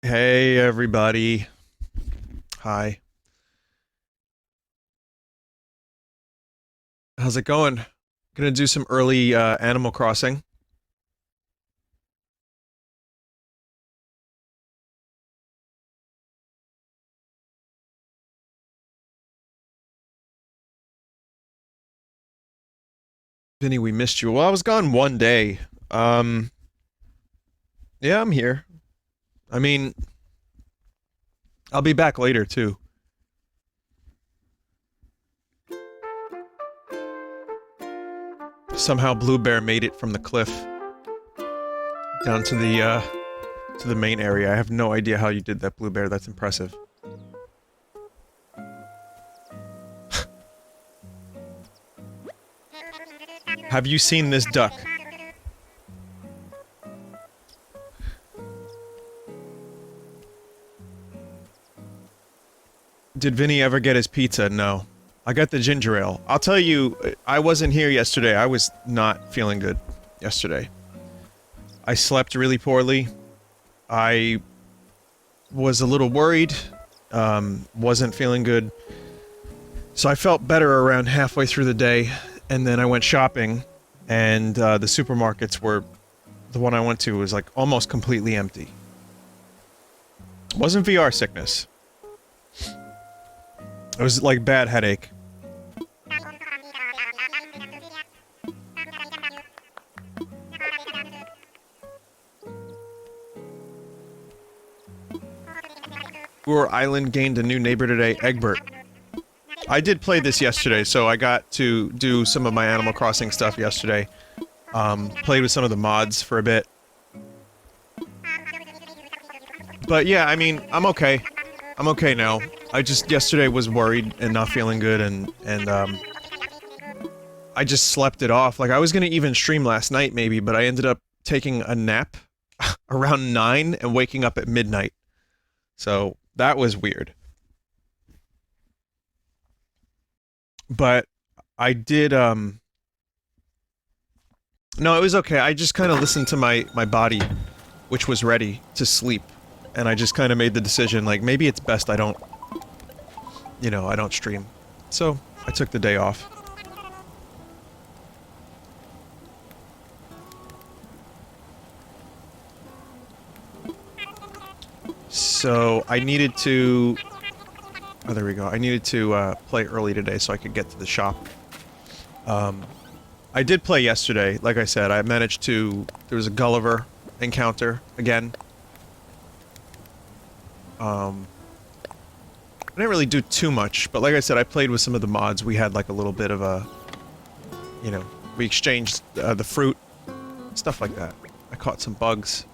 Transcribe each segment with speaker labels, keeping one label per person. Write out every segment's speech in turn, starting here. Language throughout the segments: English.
Speaker 1: Hey everybody. Hi. How's it going? Gonna do some early Animal Crossing. Vinny, we missed you. Well, I was gone one day. Um, yeah, I'm here. I mean, I'll be back later too. Somehow Blue Bear made it from the cliff down to the main area. I have no idea how you did that, Blue Bear. That's impressive. Have you seen this duck? Did Vinny ever get his pizza? No. I got the ginger ale. I'll tell you, I wasn't here yesterday. I was not feeling good yesterday. I slept really poorly. I was a little worried. Wasn't feeling good. So I felt better around halfway through the day, and then I went shopping, and the supermarkets were... The one I went to was like almost completely empty. It wasn't VR sickness. It was like bad headache. Your island gained a new neighbor today, Egbert. I did play this yesterday, so I got to do some of my Animal Crossing stuff yesterday. Played with some of the mods for a bit. But yeah, I mean, I'm okay. I'm okay now. I just yesterday was worried and not feeling good, and I just slept it off. Like, I was gonna even stream last night, maybe, but I ended up taking a nap around 9 and waking up at midnight. So, that was weird. But I did, no, it was okay. I just kind of listened to my body, which was ready to sleep. And I just kind of made the decision, like, maybe it's best I don't, I don't stream. So, I took the day off. So, I needed to... Oh, there we go. I needed to, play early today so I could get to the shop. I did play yesterday, like I said. I managed to... There was a Gulliver encounter, again. I didn't really do too much, but like I said, I played with some of the mods. We had like a little bit of a... we exchanged the fruit. Stuff like that. I caught some bugs.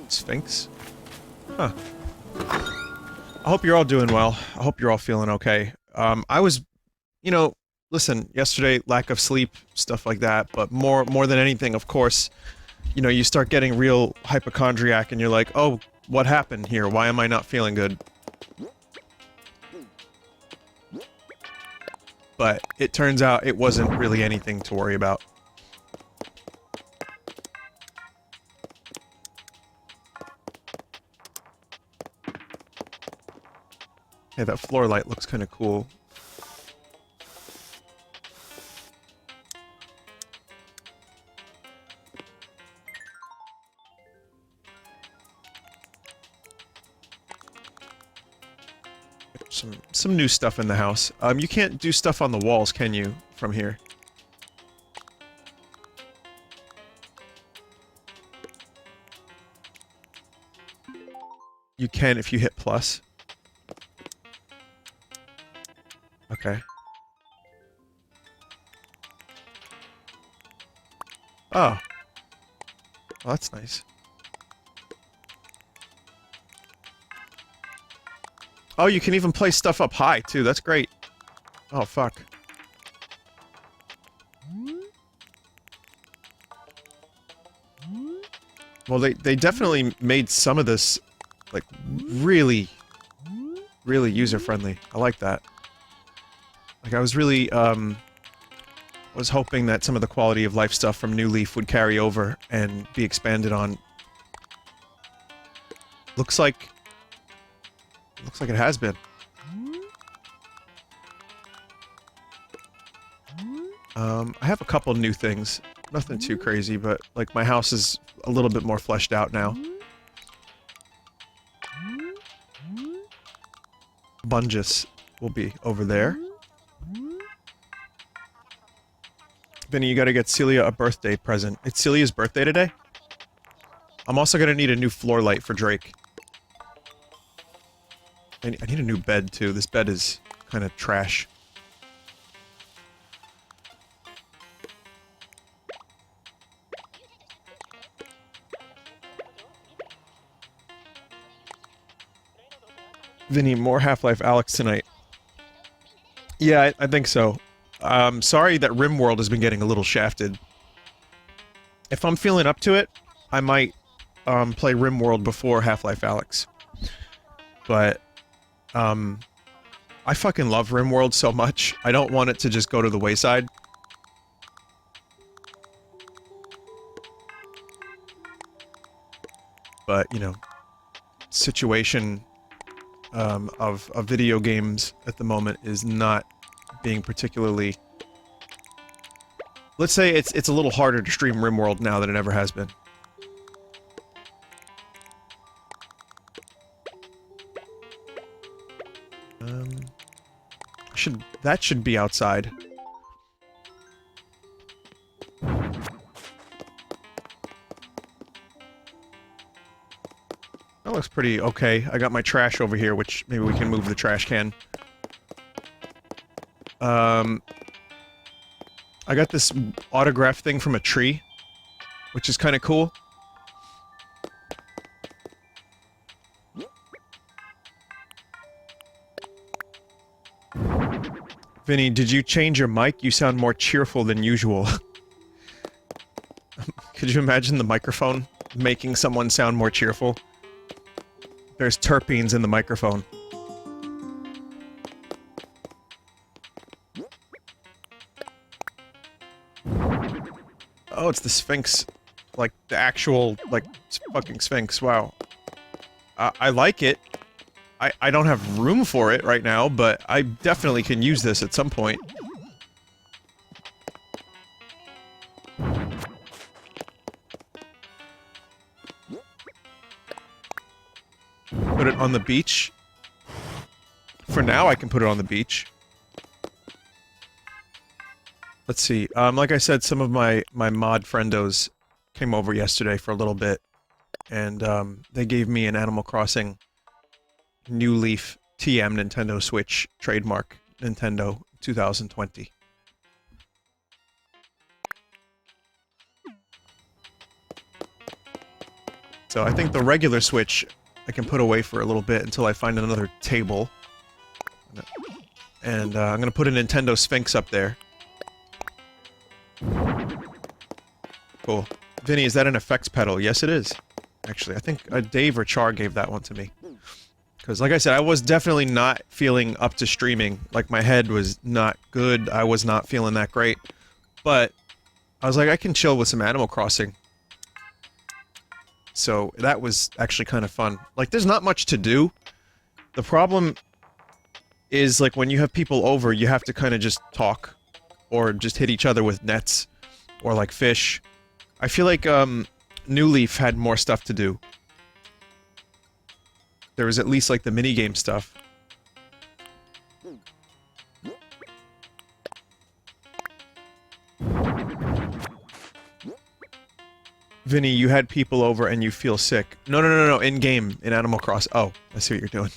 Speaker 1: Sphinx? Huh. I hope you're all doing well. I hope you're all feeling okay. I was... listen, yesterday, lack of sleep, stuff like that, but more than anything, of course, you start getting real hypochondriac and you're like, oh, what happened here? Why am I not feeling good? But it turns out it wasn't really anything to worry about. Hey, that floor light looks kind of cool. Some new stuff in the house. You can't do stuff on the walls, can you, from here? You can if you hit plus. Okay. Oh. Well, that's nice. Oh, you can even place stuff up high, too. That's great. Oh, fuck. Well, they definitely made some of this, like, really, really user-friendly. I like that. Like, I was really, was hoping that some of the quality of life stuff from New Leaf would carry over and be expanded on. Looks like it has been. I have a couple new things. Nothing too crazy, but, like, my house is a little bit more fleshed out now. Bungus will be over there. Vinny, you gotta get Celia a birthday present. It's Celia's birthday today? I'm also gonna need a new floor light for Drake. I need a new bed, too. This bed is kind of trash. Vinny, more Half-Life Alyx tonight. Yeah, I think so. Sorry that RimWorld has been getting a little shafted. If I'm feeling up to it, I might, play RimWorld before Half-Life Alyx. But, I fucking love RimWorld so much, I don't want it to just go to the wayside. But, you know, situation of video games at the moment is not being particularly... Let's say it's a little harder to stream RimWorld now than it ever has been. That should be outside. That looks pretty okay. I got my trash over here, which maybe we can move the trash can. I got this autograph thing from a tree, which is kind of cool. Vinny, did you change your mic? You sound more cheerful than usual. Could you imagine the microphone making someone sound more cheerful? There's terpenes in the microphone. Oh, it's the Sphinx. Like, the actual, like, fucking Sphinx. Wow. I like it. I don't have room for it right now, but I definitely can use this at some point. Put it on the beach. For now, I can put it on the beach. Let's see. Like I said, some of my mod friendos came over yesterday for a little bit, and they gave me an Animal Crossing New Leaf TM Nintendo Switch trademark Nintendo 2020. So I think the regular Switch I can put away for a little bit until I find another table. And I'm gonna put a Nintendo Sphinx up there. Cool. Vinny, is that an effects pedal? Yes, it is. Actually, I think Dave or Char gave that one to me. Because, like I said, I was definitely not feeling up to streaming. Like, my head was not good. I was not feeling that great. But, I was like, I can chill with some Animal Crossing. So, that was actually kind of fun. Like, there's not much to do. The problem is, like, when you have people over, you have to kind of just talk. Or just hit each other with nets. Or, like, fish. I feel like, New Leaf had more stuff to do. There was at least, like, the minigame stuff. Vinny, you had people over and you feel sick. No, in-game, in Animal Cross. Oh, I see what you're doing.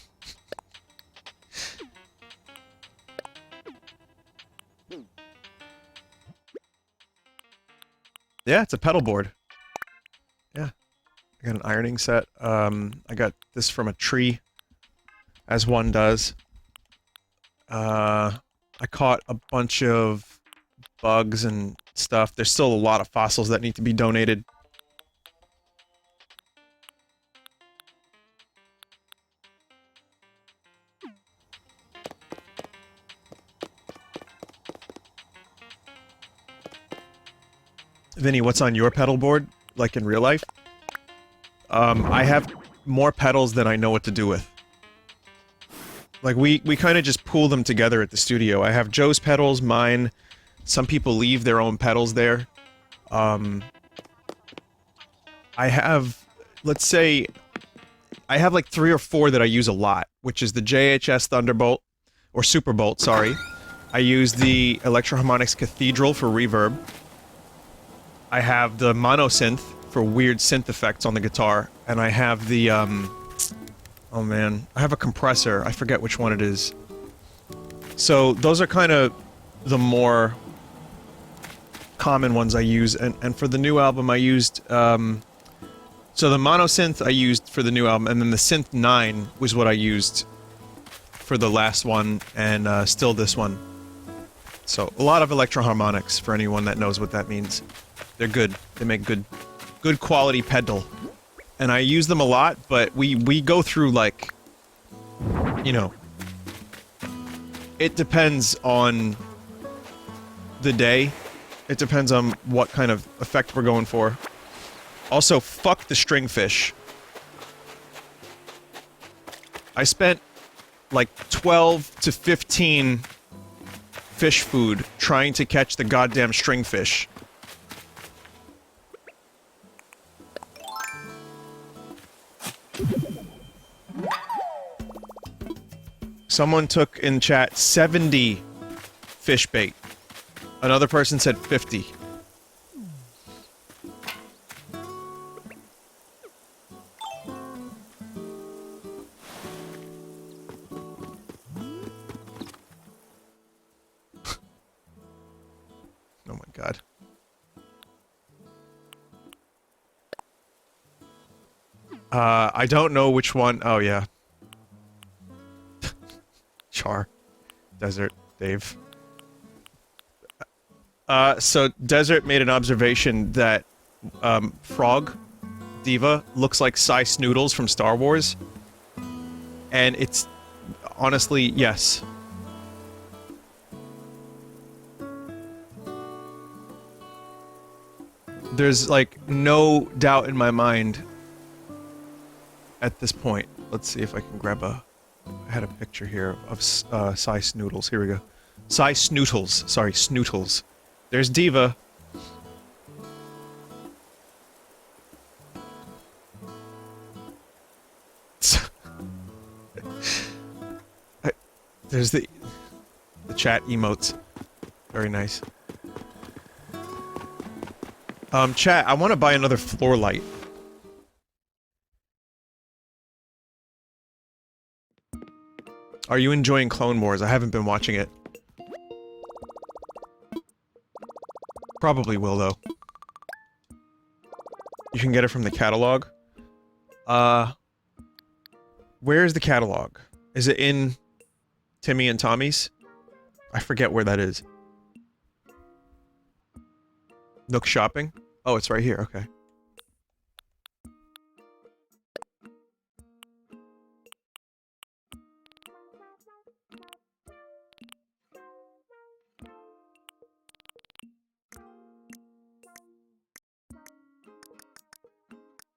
Speaker 1: Yeah, it's a pedal board. Yeah. I got an ironing set. I got this from a tree, as one does. I caught a bunch of bugs and stuff. There's still a lot of fossils that need to be donated. Vinny, what's on your pedal board? Like in real life? I have more pedals than I know what to do with. Like, we kind of just pool them together at the studio. I have Joe's pedals, mine. Some people leave their own pedals there. I have, let's say, I have like 3 or 4 that I use a lot, which is the JHS Thunderbolt, or Superbolt, sorry. I use the Electro-Harmonix Cathedral for reverb. I have the Monosynth for weird synth effects on the guitar, and I have the, oh man, I have a compressor, I forget which one it is. So, those are kind of the more common ones I use, and for the new album I used, so the Monosynth I used for the new album, and then the Synth 9 was what I used for the last one, and still this one. So, a lot of Electro-Harmonix for anyone that knows what that means. They're good. They make good quality pedal. And I use them a lot, but we go through, like, you know, it depends on the day. It depends on what kind of effect we're going for. Also, fuck the stringfish. I spent like 12 to 15 fish food trying to catch the goddamn stringfish. Someone took in chat 70 fish bait. Another person said 50. Oh my god. I don't know which one. Oh yeah. Char. Desert. Dave. So Desert made an observation that, Frog, Diva, looks like Cy Snoodles from Star Wars. And it's... honestly, yes. There's, like, no doubt in my mind at this point. Let's see if I can grab a... I had a picture here of Cy Snoodles. Here we go. Cy Snootles. Sorry, Snootles. There's Diva. There's the chat emotes. Very nice. Chat, I want to buy another floor light. Are you enjoying Clone Wars? I haven't been watching it. Probably will, though. You can get it from the catalog. Where's the catalog? Is it in Timmy and Tommy's? I forget where that is. Nook Shopping? Oh, it's right here, okay.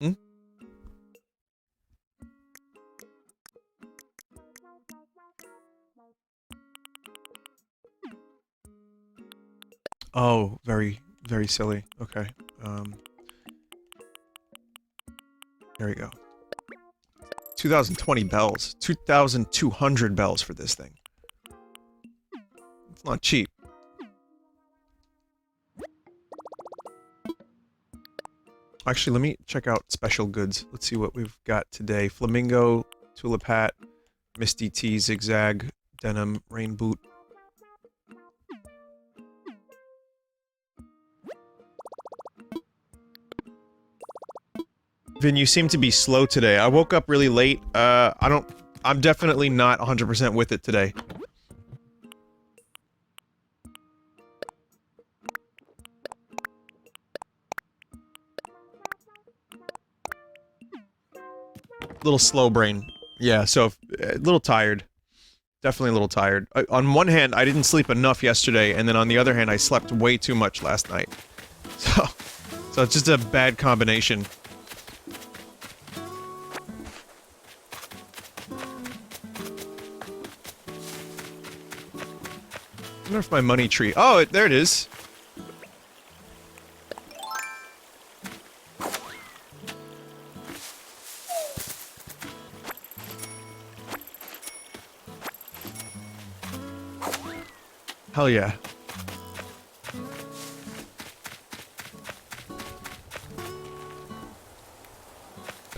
Speaker 1: Hmm? Oh, very, very silly. Okay. There we go. 2020 bells. 2,200 bells for this thing. It's not cheap. Actually, let me check out special goods. Let's see what we've got today. Flamingo, tulip hat, misty tee, zigzag, denim, rain boot. Vin, you seem to be slow today. I woke up really late. I'm definitely not 100% with it today. Little slow brain. Yeah, so, a little tired. Definitely a little tired. On one hand, I didn't sleep enough yesterday, and then on the other hand, I slept way too much last night. So, So it's just a bad combination. I wonder if my money tree... Oh, there it is. Hell yeah.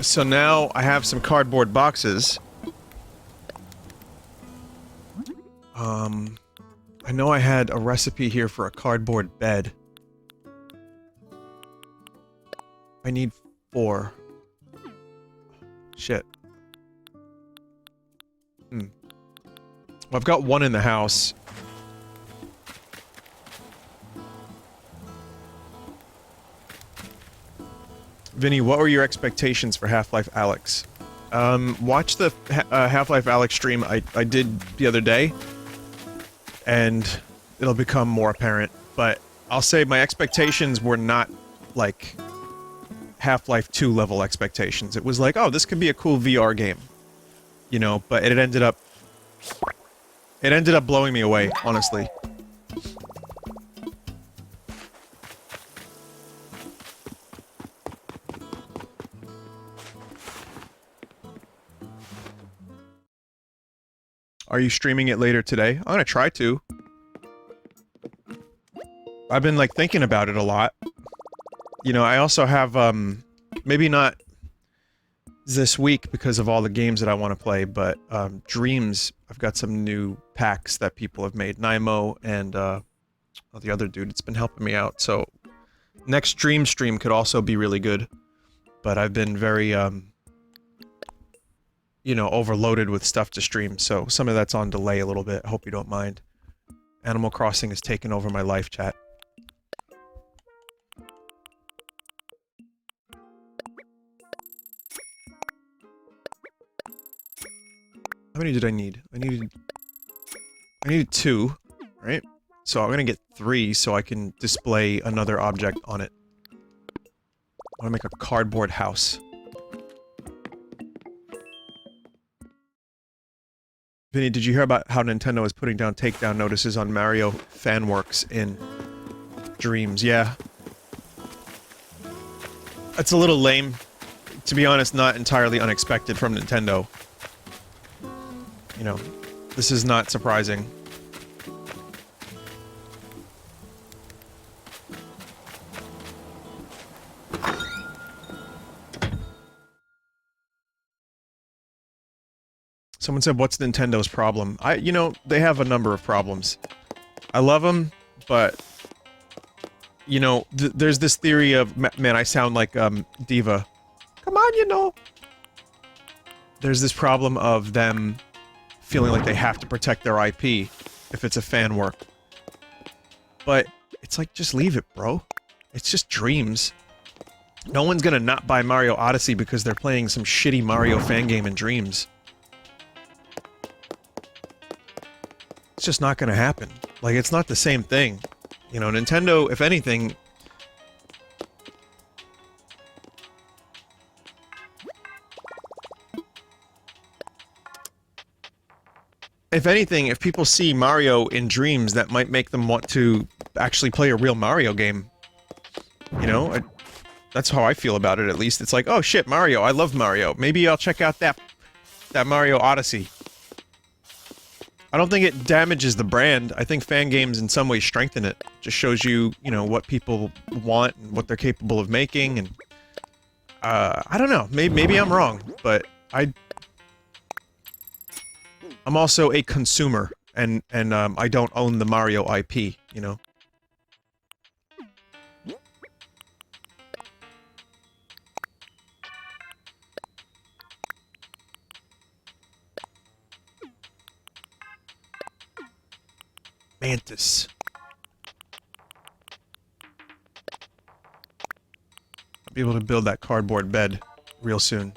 Speaker 1: So now I have some cardboard boxes. I know I had a recipe here for a cardboard bed. I need 4. Shit. Well, I've got 1 in the house. Vinny, what were your expectations for Half-Life Alyx? Watch the Half-Life Alyx stream I did the other day, and it'll become more apparent, but I'll say my expectations were not, like, Half-Life 2 level expectations. It was like, oh, this could be a cool VR game. You know, but it ended up blowing me away, honestly. Are you streaming it later today? I'm gonna try to. I've been, like, thinking about it a lot. You know, I also have, maybe not this week because of all the games that I want to play, but, Dreams, I've got some new packs that people have made. Naimo and, oh, the other dude, it's been helping me out, so... Next Dream stream could also be really good. But I've been very, you know, overloaded with stuff to stream, so some of that's on delay a little bit. I hope you don't mind. Animal Crossing has taken over my life, chat. How many did I need? I needed 2, right? So I'm gonna get 3 so I can display another object on it. I wanna make a cardboard house. Vinny, did you hear about how Nintendo is putting down takedown notices on Mario fanworks in Dreams? Yeah. That's a little lame. To be honest, not entirely unexpected from Nintendo. You know, this is not surprising. Someone said, what's Nintendo's problem? You know, they have a number of problems. I love them, but... You know, there's this theory of... Man, I sound like, Diva. Come on, you know! There's this problem of them feeling like they have to protect their IP if it's a fan work. But, it's like, just leave it, bro. It's just Dreams. No one's gonna not buy Mario Odyssey because they're playing some shitty Mario fan game in Dreams. It's just not gonna happen. Like, it's not the same thing. You know, Nintendo, if anything... If anything, if people see Mario in Dreams, that might make them want to actually play a real Mario game. You know? That's how I feel about it, at least. It's like, oh shit, Mario, I love Mario. Maybe I'll check out that Mario Odyssey. I don't think it damages the brand. I think fan games in some ways strengthen it. Just shows you, you know, what people want and what they're capable of making, and... I don't know. Maybe I'm wrong, but I'm also a consumer, and I don't own the Mario IP, you know? Mantis. I'll be able to build that cardboard bed real soon.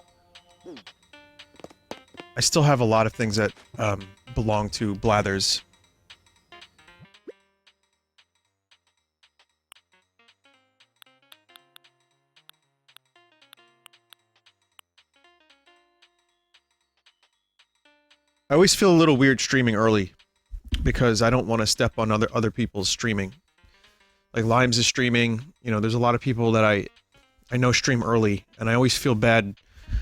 Speaker 1: I still have a lot of things that belong to Blathers. I always feel a little weird streaming early because I don't want to step on other people's streaming. Like Limes is streaming, you know, there's a lot of people that I know stream early, and I always feel bad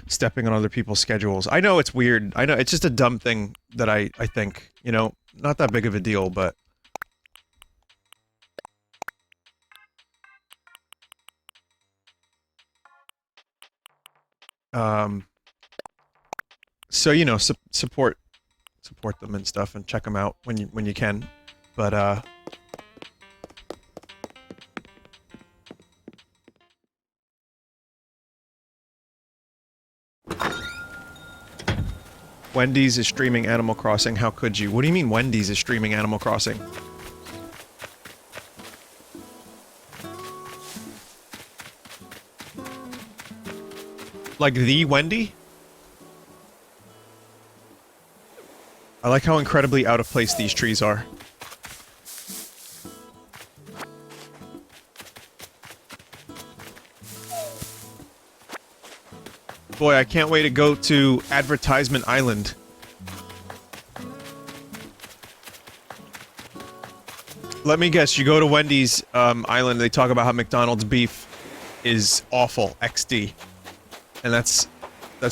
Speaker 1: stepping on other people's schedules. I know it's weird. I know it's just a dumb thing that I think, you know, not that big of a deal, but so you know, support them and stuff, and check them out when you can. But Wendy's is streaming Animal Crossing. How could you? What do you mean Wendy's is streaming Animal Crossing? Like the Wendy? I like how incredibly out of place these trees are. Boy, I can't wait to go to Advertisement Island. Let me guess, you go to Wendy's Island, they talk about how McDonald's beef is awful, XD. And that's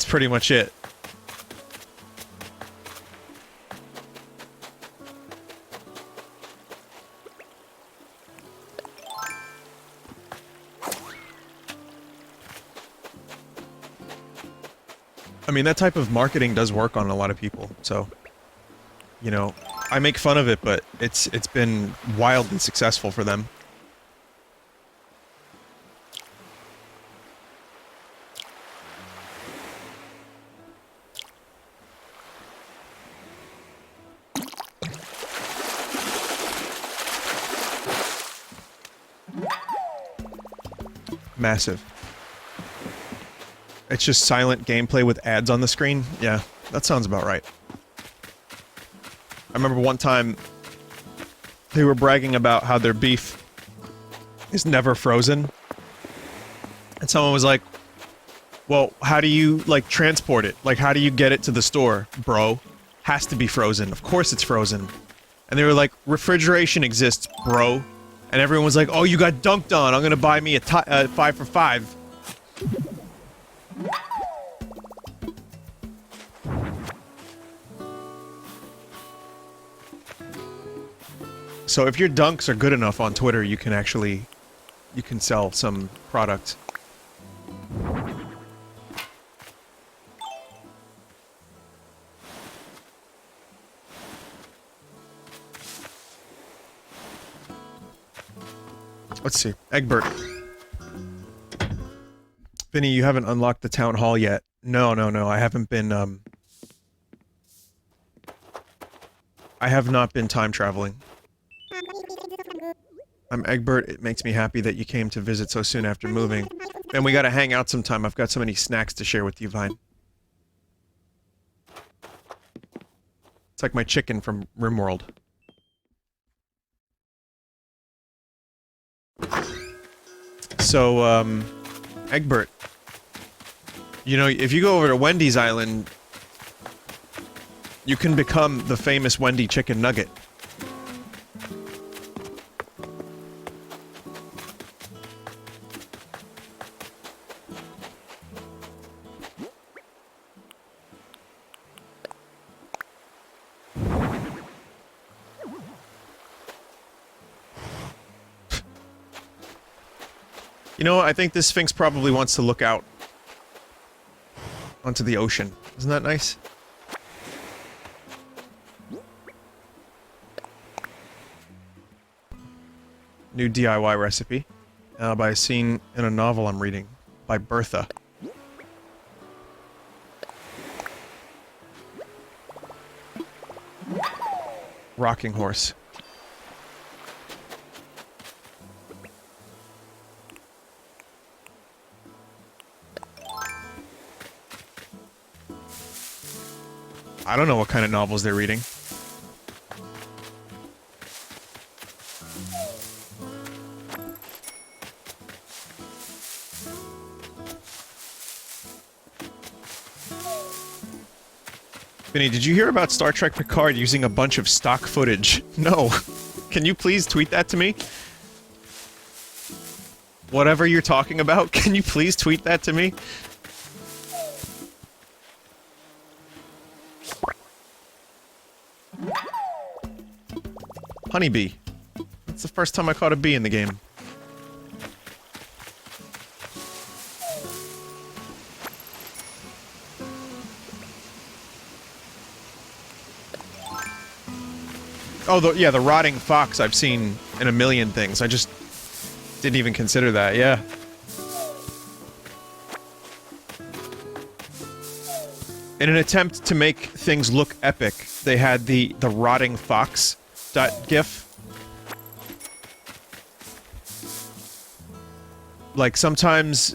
Speaker 1: pretty much it. I mean, that type of marketing does work on a lot of people, so, you know, I make fun of it, but it's been wildly successful for them. Massive. It's just silent gameplay with ads on the screen? Yeah, that sounds about right. I remember one time they were bragging about how their beef is never frozen. And someone was like, well, how do you, like, transport it? Like, how do you get it to the store, bro? Has to be frozen. Of course it's frozen. And they were like, refrigeration exists, bro. And everyone was like, oh, you got dunked on. I'm gonna buy me a 5 for 5. So if your dunks are good enough on Twitter, you can actually, you can sell some product. Let's see. Egbert. Vinny, you haven't unlocked the town hall yet. No, I haven't been, I have not been time traveling. I'm Egbert. It makes me happy that you came to visit so soon after moving. And we gotta hang out sometime. I've got so many snacks to share with you, Vine. It's like my chicken from RimWorld. So, Egbert. You know, if you go over to Wendy's Island, you can become the famous Wendy Chicken Nugget. You know, I think this Sphinx probably wants to look out onto the ocean. Isn't that nice? New DIY recipe. By a scene in a novel I'm reading. By Bertha. Rocking horse. I don't know what kind of novels they're reading. Vinny, did you hear about Star Trek Picard using a bunch of stock footage? No. Can you please tweet that to me? Whatever you're talking about, can you please tweet that to me? Honeybee. That's the first time I caught a bee in the game. Oh, yeah, the rotting fox I've seen in a million things. I just didn't even consider that, yeah. In an attempt to make things look epic, they had the rotting fox gif. Like, sometimes,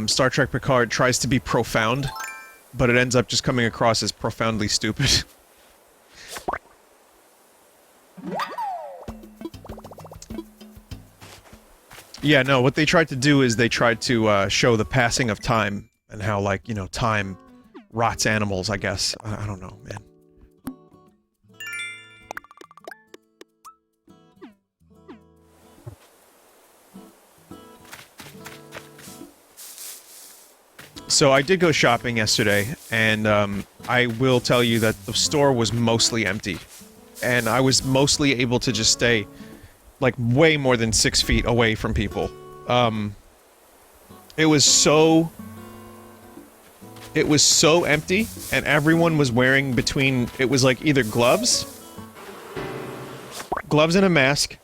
Speaker 1: Star Trek Picard tries to be profound, but it ends up just coming across as profoundly stupid. Yeah, no, what they tried to do is they tried to, show the passing of time, and how, like, you know, time rots animals, I guess. I don't know, man. So I did go shopping yesterday, and, I will tell you that the store was mostly empty. And I was mostly able to just stay, like, way more than 6 feet away from people. It was so empty, and everyone was wearing between, it was like either gloves and a mask,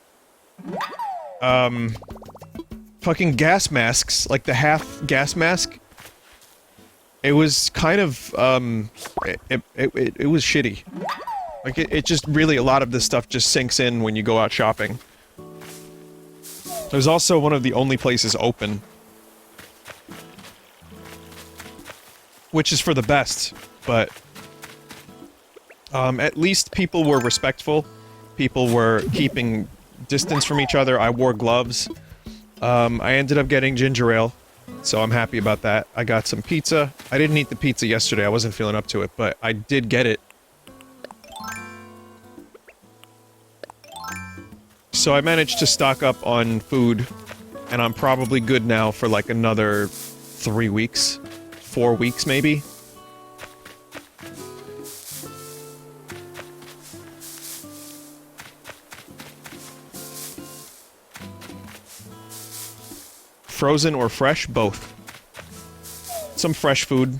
Speaker 1: fucking gas masks, like the half gas mask. It was kind of, it was shitty. Like, it just really, a lot of this stuff just sinks in when you go out shopping. It was also one of the only places open. Which is for the best, but... at least people were respectful. People were keeping distance from each other. I wore gloves. I ended up getting ginger ale, so I'm happy about that. I got some pizza. I didn't eat the pizza yesterday, I wasn't feeling up to it, but I did get it. So I managed to stock up on food, and I'm probably good now for like another 3 weeks. 4 weeks, maybe? Frozen or fresh? Both. Some fresh food,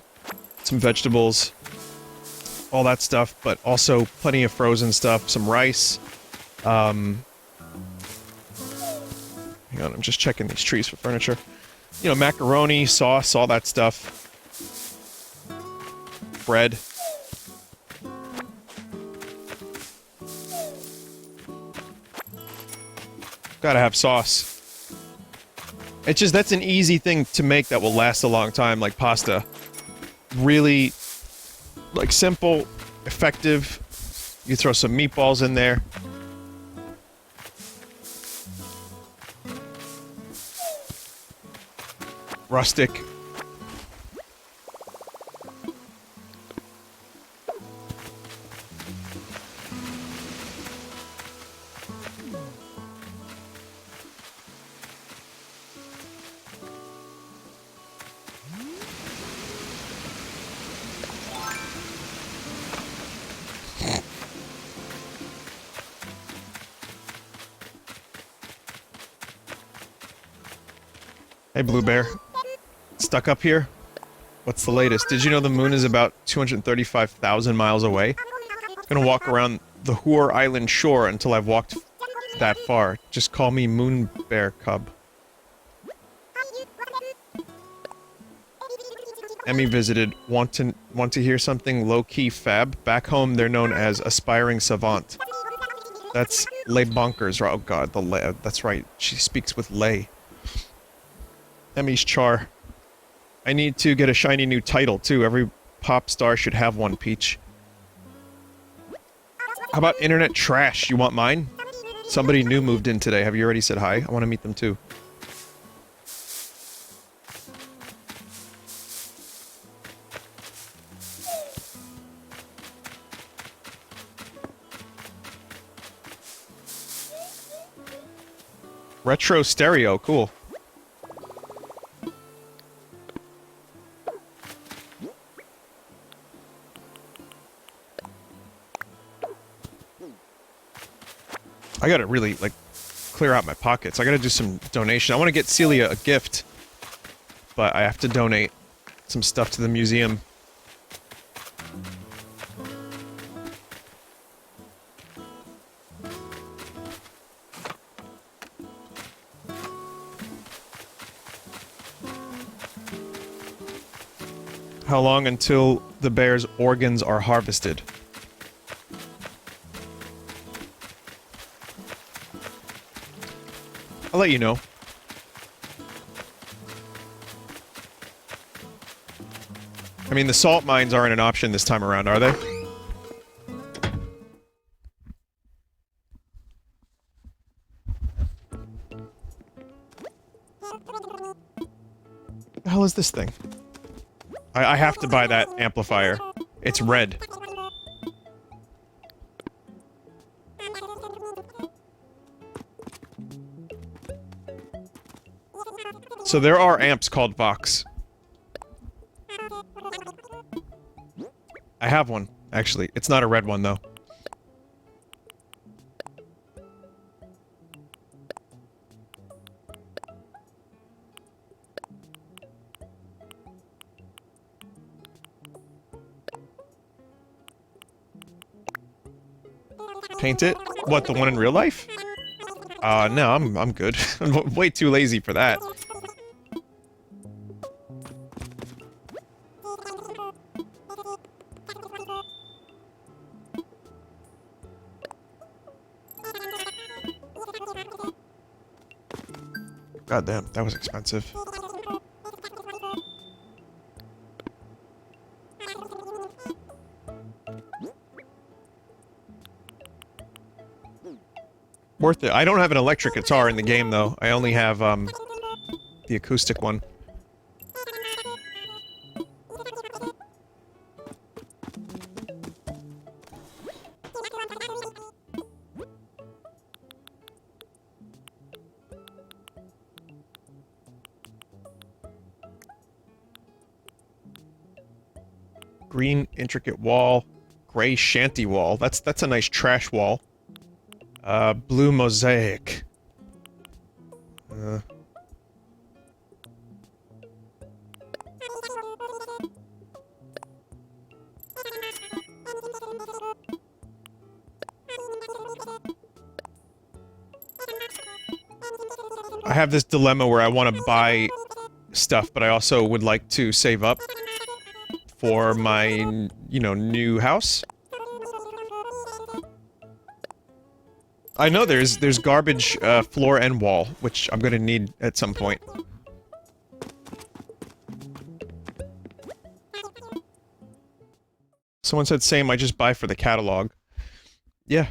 Speaker 1: some vegetables, all that stuff, but also plenty of frozen stuff, some rice, hang on, I'm just checking these trees for furniture. You know, macaroni, sauce, all that stuff. Bread. Gotta have sauce. It's just, that's an easy thing to make that will last a long time, like pasta. Really, like, simple, effective. You throw some meatballs in there. Rustic. Hey, Blue Bear. Stuck up here? What's the latest? Did you know the moon is about 235,000 miles away? I'm gonna walk around the Hoor Island shore until I've walked that far. Just call me Moon Bear Cub. Emmy visited. Want to hear something low-key fab? Back home, they're known as aspiring savant. That's Lay Bonkers. Oh god, the Lay. That's right. She speaks with Lay. Emmy's char. I need to get a shiny new title, too. Every pop star should have one, Peach. How about internet trash? You want mine? Somebody new moved in today. Have you already said hi? I want to meet them, too. Retro stereo, cool. I gotta really, like, clear out my pockets. I gotta do some donation. I want to get Celia a gift, but I have to donate some stuff to the museum. How long until the bear's organs are harvested? I'll let you know. I mean, the salt mines aren't an option this time around, are they? The hell is this thing? I have to buy that amplifier. It's red. So there are amps called Vox. I have one, actually. It's not a red one, though. Paint it? What, the one in real life? No, I'm good. I'm way too lazy for that. God damn, that was expensive. Worth it. I don't have an electric guitar in the game, though. I only have, the acoustic one. Green intricate wall. Gray shanty wall. That's a nice trash wall. Blue mosaic. I have this dilemma where I want to buy stuff, but I also would like to save up for my, you know, new house. I know there's garbage, floor and wall, which I'm gonna need at some point. Someone said same, I just buy for the catalog. Yeah.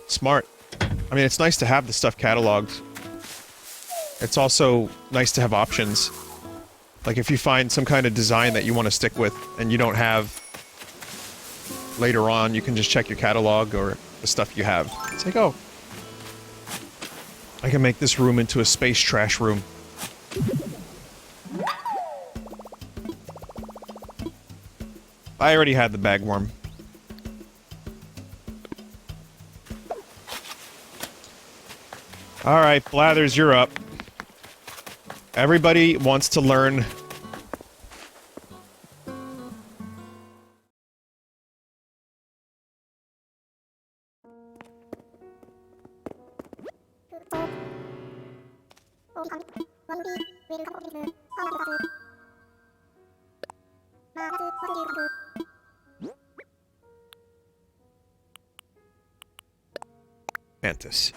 Speaker 1: Smart. I mean, it's nice to have the stuff cataloged. It's also nice to have options. Like, if you find some kind of design that you want to stick with, and you don't have later on, you can just check your catalog or the stuff you have. It's like, oh, I can make this room into a space trash room. I already had the bagworm. Alright, Blathers, you're up. Everybody wants to learn... Mantis.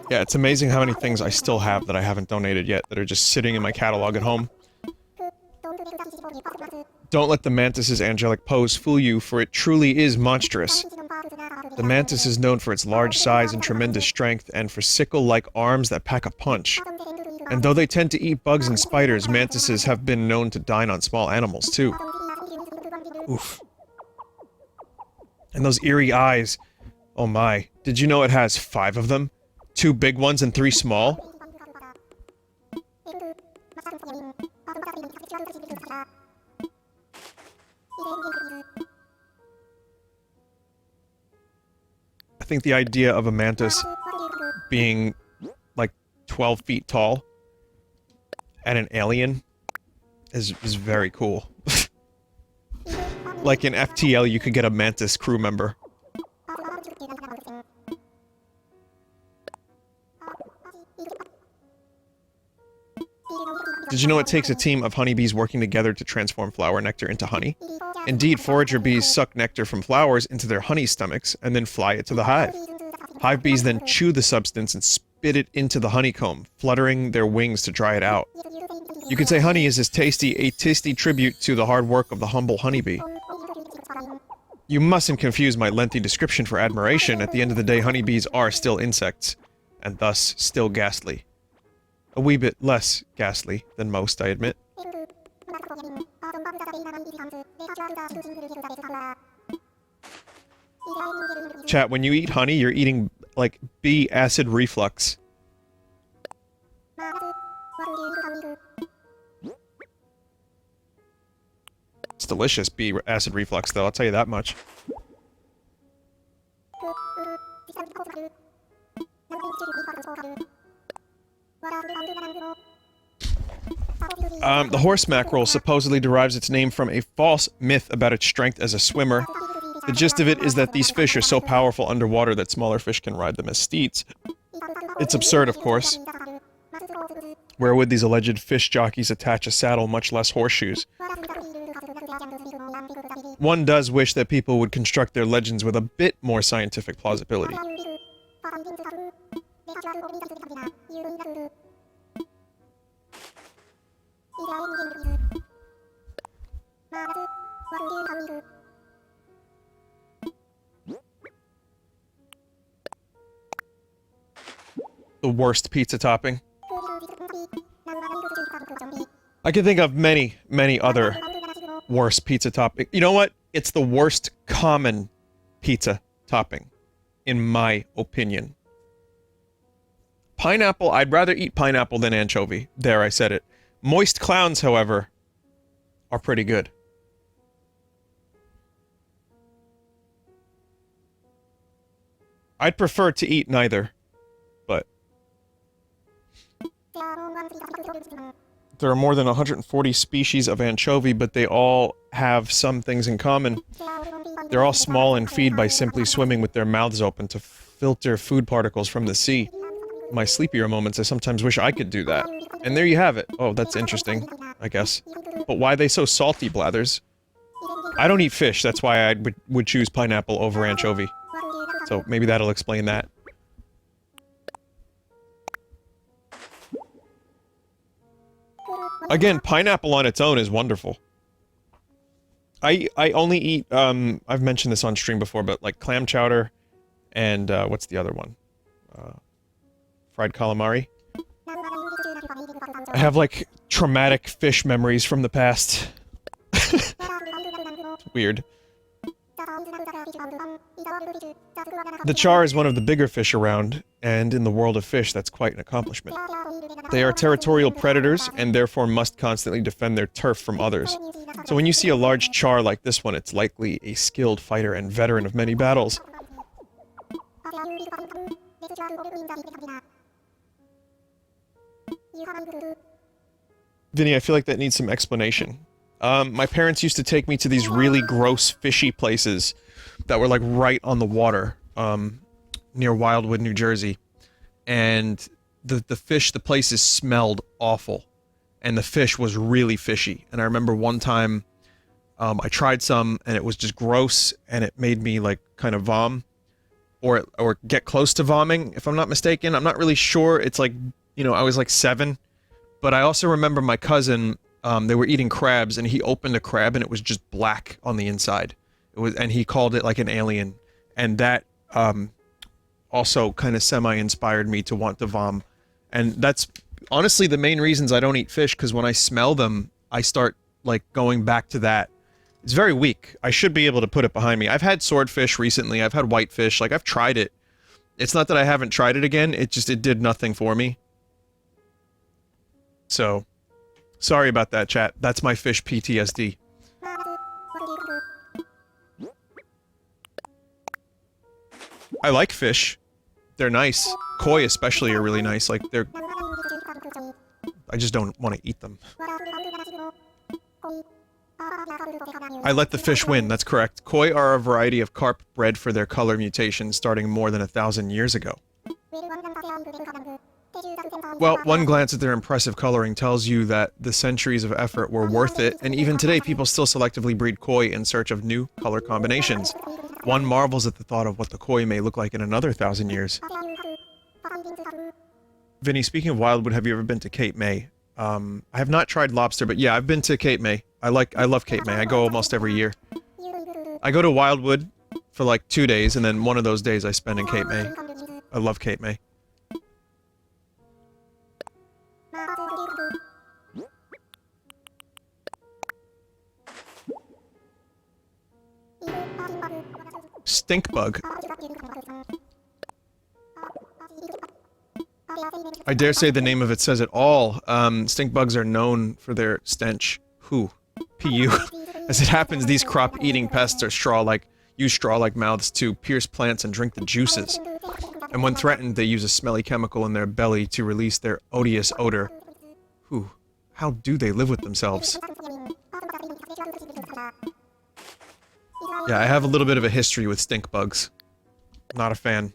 Speaker 1: Yeah, it's amazing how many things I still have that I haven't donated yet that are just sitting in my catalog at home. Don't let the mantis's angelic pose fool you, for it truly is monstrous. The mantis is known for its large size and tremendous strength, and for sickle-like arms that pack a punch. And though they tend to eat bugs and spiders, mantises have been known to dine on small animals, too. Oof. And those eerie eyes. Oh my. Did you know it has 5 of them? 2 big ones and 3 small. I think the idea of a mantis being like 12 feet tall and an alien is very cool. Like in FTL, you could get a mantis crew member. Did you know it takes a team of honeybees working together to transform flower nectar into honey? Indeed, forager bees suck nectar from flowers into their honey stomachs and then fly it to the hive. Hive bees then chew the substance and spit it into the honeycomb, fluttering their wings to dry it out. You could say honey is a tasty tribute to the hard work of the humble honeybee. You mustn't confuse my lengthy description for admiration. At the end of the day, honeybees are still insects, and thus still ghastly. A wee bit less ghastly than most, I admit. Chat, when you eat honey, you're eating, like, bee acid reflux. It's delicious, bee acid reflux, though, I'll tell you that much. The horse mackerel supposedly derives its name from a false myth about its strength as a swimmer. The gist of it is that these fish are so powerful underwater that smaller fish can ride them as steeds. It's absurd, of course. Where would these alleged fish jockeys attach a saddle, much less horseshoes? One does wish that people would construct their legends with a bit more scientific plausibility. The worst pizza topping. I can think of many, many other worse pizza topping. You know what? It's the worst common pizza topping, in my opinion. Pineapple, I'd rather eat pineapple than anchovy. There, I said it. Moist clowns, however, are pretty good. I'd prefer to eat neither, but... There are more than 140 species of anchovy, but they all have some things in common. They're all small and feed by simply swimming with their mouths open to filter food particles from the sea. In my sleepier moments, I sometimes wish I could do that. And there you have it. Oh, that's interesting, I guess. But why are they so salty, Blathers? I don't eat fish, that's why I would choose pineapple over anchovy. So maybe that'll explain that. Again, pineapple on its own is wonderful. I only eat, I've mentioned this on stream before, but like clam chowder and, what's the other one? Fried calamari. I have, like, traumatic fish memories from the past. Weird. The char is one of the bigger fish around, and in the world of fish, that's quite an accomplishment. They are territorial predators, and therefore must constantly defend their turf from others. So when you see a large char like this one, it's likely a skilled fighter and veteran of many battles. Vinny, I feel like that needs some explanation. My parents used to take me to these really gross, fishy places that were, like, right on the water, near Wildwood, New Jersey. And the places smelled awful. And the fish was really fishy. And I remember one time, I tried some, and it was just gross, and it made me, like, kind of vom. Or get close to vomiting, if I'm not mistaken. I'm not really sure. It's like, you know, I was like 7. But I also remember my cousin, they were eating crabs, and he opened a crab, and it was just black on the inside. And he called it like an alien. And that, also kind of semi-inspired me to want to vom. And that's honestly the main reasons I don't eat fish, because when I smell them, I start, like, going back to that. It's very weak. I should be able to put it behind me. I've had swordfish recently, I've had whitefish, like, I've tried it. It's not that I haven't tried it again, it did nothing for me. So, sorry about that, chat. That's my fish PTSD. I like fish. They're nice. Koi especially are really nice, like, they're... I just don't want to eat them. I let the fish win, that's correct. Koi are a variety of carp bred for their color mutations starting more than 1,000 years ago. Well, one glance at their impressive coloring tells you that the centuries of effort were worth it, and even today people still selectively breed koi in search of new color combinations. One marvels at the thought of what the koi may look like in another 1,000 years. Vinny, speaking of Wildwood, have you ever been to Cape May? I have not tried lobster, but yeah, I've been to Cape May. I love Cape May. I go almost every year. I go to Wildwood for like 2 days, and then one of those days I spend in Cape May. I love Cape May. Stink bug. I dare say the name of it says it all. Stink bugs are known for their stench. Who? P.U. As it happens, these crop-eating pests are use straw-like mouths to pierce plants and drink the juices. And when threatened, they use a smelly chemical in their belly to release their odious odor. Who? How do they live with themselves? Yeah, I have a little bit of a history with stink bugs. Not a fan.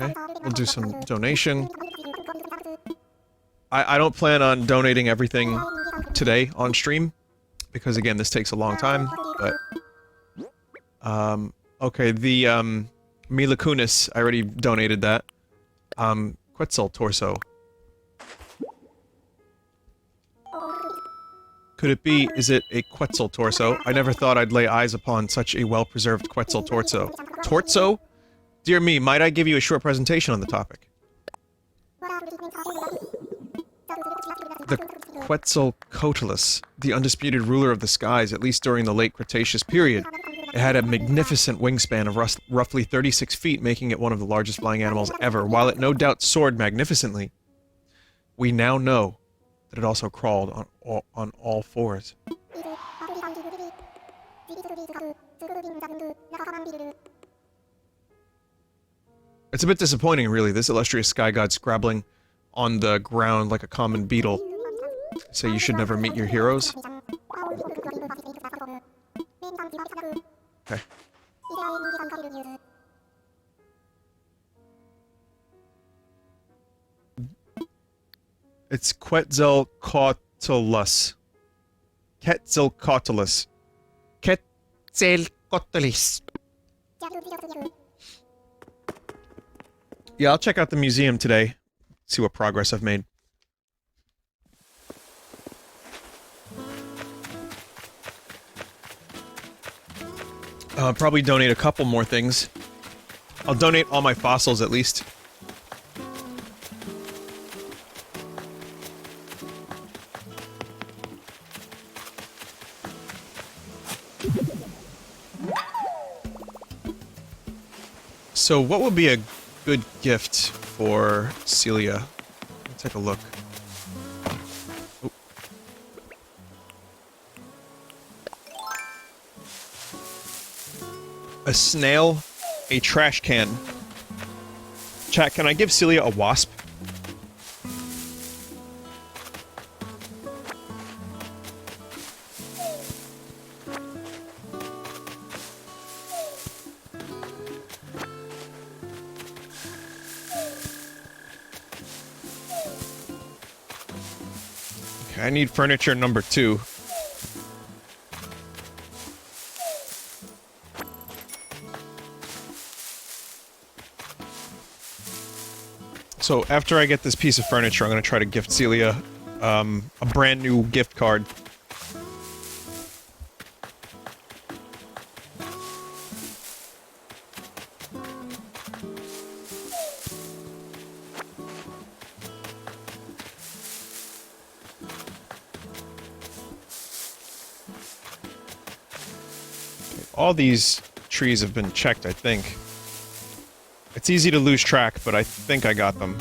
Speaker 1: Okay, we'll do some donation. I don't plan on donating everything today on stream, because again, this takes a long time, but... okay, the, Mila Kunis, I already donated that. Quetzal torso. Could it be, is it a Quetzal torso? I never thought I'd lay eyes upon such a well-preserved Quetzal torso. Torso? Dear me, might I give you a short presentation on the topic? The Quetzalcoatlus, the undisputed ruler of the skies, at least during the late Cretaceous period. It had a magnificent wingspan of roughly 36 feet, making it one of the largest flying animals ever. While it no doubt soared magnificently, we now know that it also crawled on all fours. It's a bit disappointing, really, this illustrious sky god scrabbling on the ground like a common beetle. Say you should never meet your heroes? Okay. It's Quetzalcoatlus. Quetzalcoatlus. Quetzalcoatlus. Yeah, I'll check out the museum today. See what progress I've made. I'll probably donate a couple more things. I'll donate all my fossils at least. So what would be a good gift for Celia? Let's take a look. Oh. A snail, a trash can. Chat, can I give Celia a wasp? I need furniture number 2. So after I get this piece of furniture, I'm gonna try to gift Celia a brand new gift card. All these trees have been checked, I think. It's easy to lose track, but I think I got them.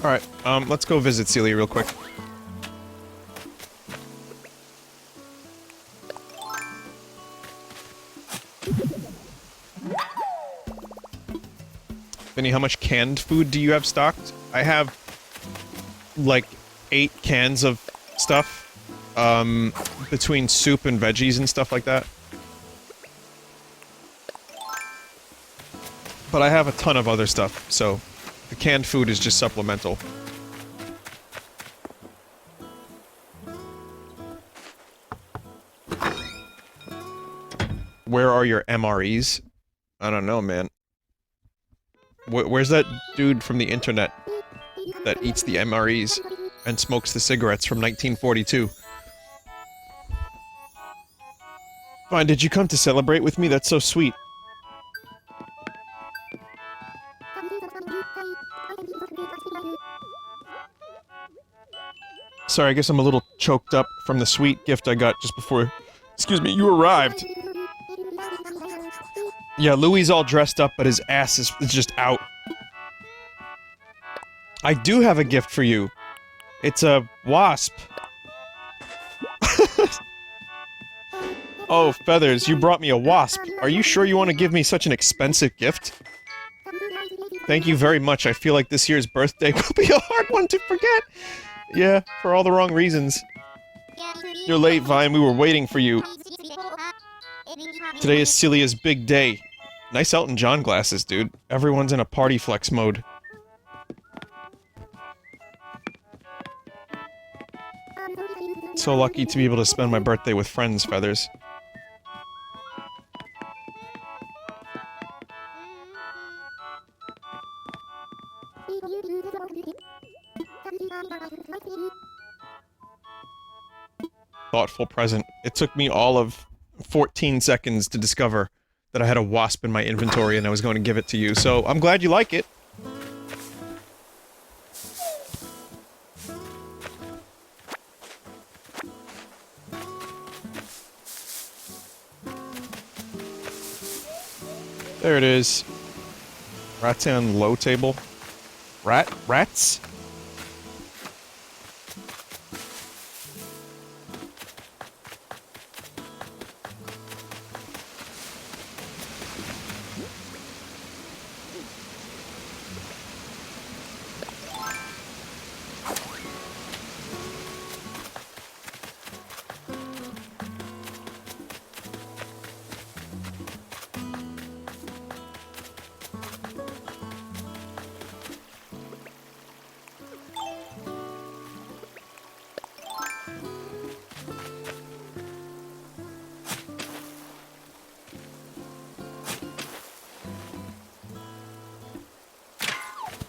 Speaker 1: Alright, let's go visit Celia real quick. Vinny, how much canned food do you have stocked? I have, like, 8 cans of stuff, between soup and veggies and stuff like that. But I have a ton of other stuff, so the canned food is just supplemental. Where are your MREs? I don't know, man. Where's that dude from the internet that eats the MREs and smokes the cigarettes from 1942? Fine, did you come to celebrate with me? That's so sweet. Sorry, I guess I'm a little choked up from the sweet gift I got just before... Excuse me, you arrived! Yeah, Louie's all dressed up, but his ass is just out. I do have a gift for you. It's a wasp. Oh, Feathers, you brought me a wasp. Are you sure you want to give me such an expensive gift? Thank you very much. I feel like this year's birthday will be a hard one to forget. Yeah, for all the wrong reasons. You're late, Vine. We were waiting for you. Today is Celia's big day. Nice Elton John glasses, dude. Everyone's in a party flex mode. So lucky to be able to spend my birthday with friends, Feathers. Thoughtful present. It took me all of 14 seconds to discover that I had a wasp in my inventory and I was going to give it to you, so I'm glad you like it. There it is. Rattan low table. Rats?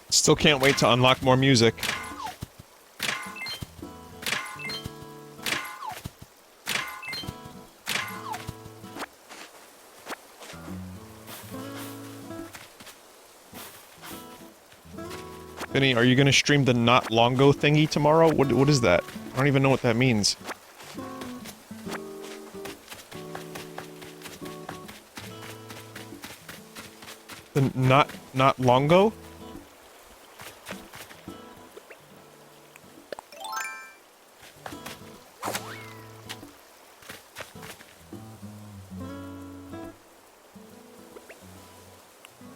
Speaker 1: Still can't wait to unlock more music. Vinny, are you gonna stream the Not Longo thingy tomorrow? What is that? I don't even know what that means. The not Longo?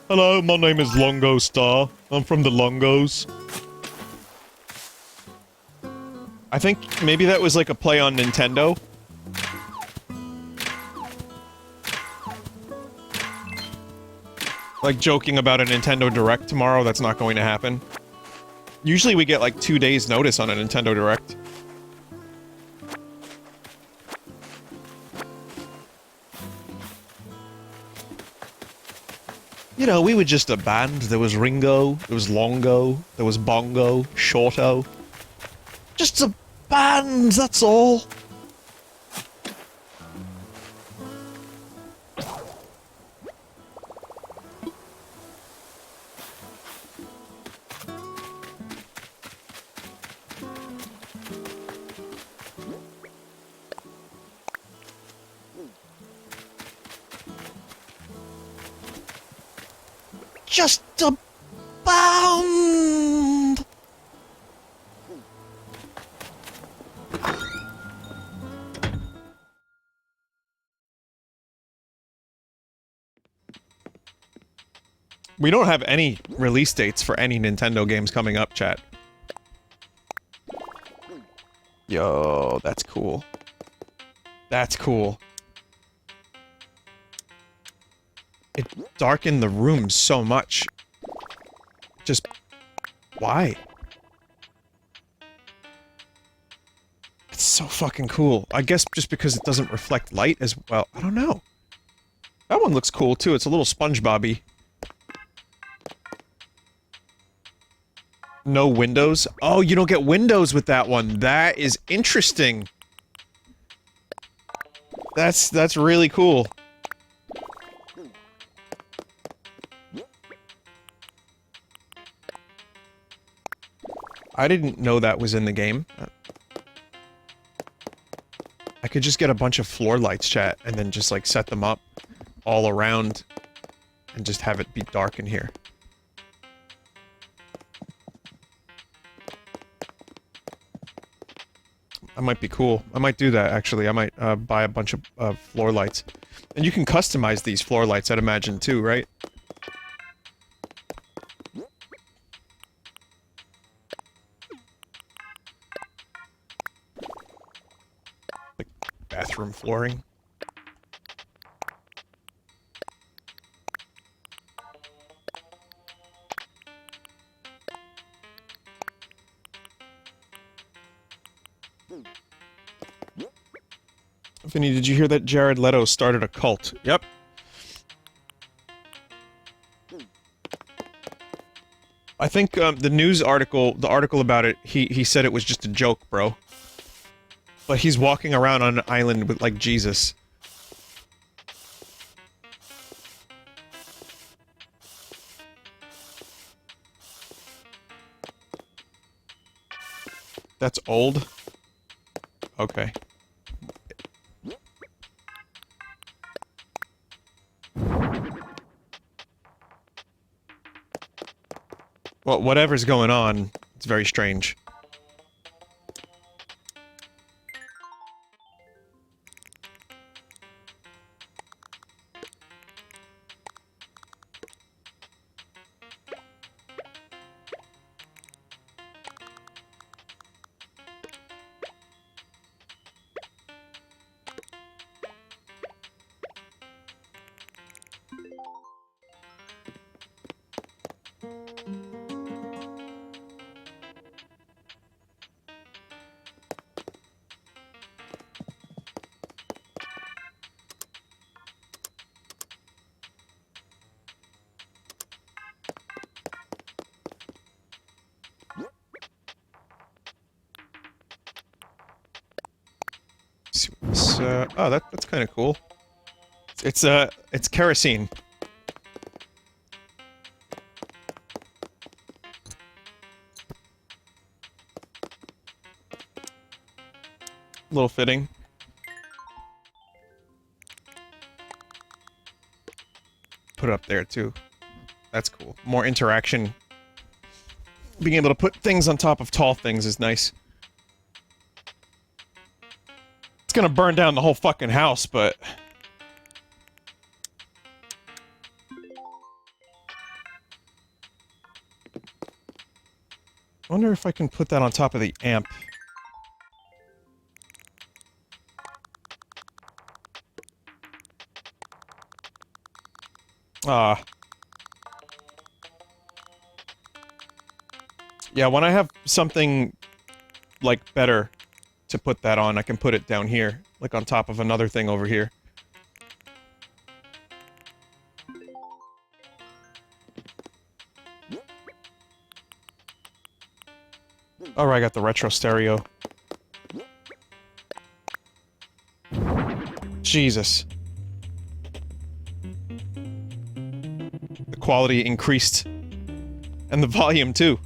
Speaker 1: Hello, my name is Longo Star. I'm from the Longos. I think maybe that was like a play on Nintendo. Like joking about a Nintendo Direct tomorrow, that's not going to happen. Usually we get like 2 days notice on a Nintendo Direct. You know, we were just a band. There was Ringo, there was Longo, there was Bongo, Shorto. Just a band, that's all. just abound. We don't have any release dates for any Nintendo games coming up, chat. Yo, that's cool. That's cool. It darkened the room so much. Just... why? It's so fucking cool. I guess just because it doesn't reflect light as well. I don't know. That one looks cool, too. It's a little SpongeBob-y. No windows? Oh, you don't get windows with that one. That is interesting. That's really cool. I didn't know that was in the game. I could just get a bunch of floor lights, chat, and then just, like, set them up all around and just have it be dark in here. That might be cool. I might do that, actually. I might, buy a bunch of, floor lights. And you can customize these floor lights, I'd imagine, too, right? Like, bathroom flooring. Vinny, did you hear that Jared Leto started a cult? Yep. I think, the news article, the article about it, he said it was just a joke, bro. But he's walking around on an island with, like, Jesus. That's old? Okay. Well, whatever's going on, it's very strange. Oh, that's kind of cool. It's kerosene. A little fitting. Put it up there, too. That's cool. More interaction. Being able to put things on top of tall things is nice. It's gonna burn down the whole fucking house, but... I wonder if I can put that on top of the amp. Ah. Yeah, when I have something, like, better to put that on, I can put it down here, like on top of another thing over here. Alright, I got the retro stereo. Jesus. The quality increased. And the volume, too.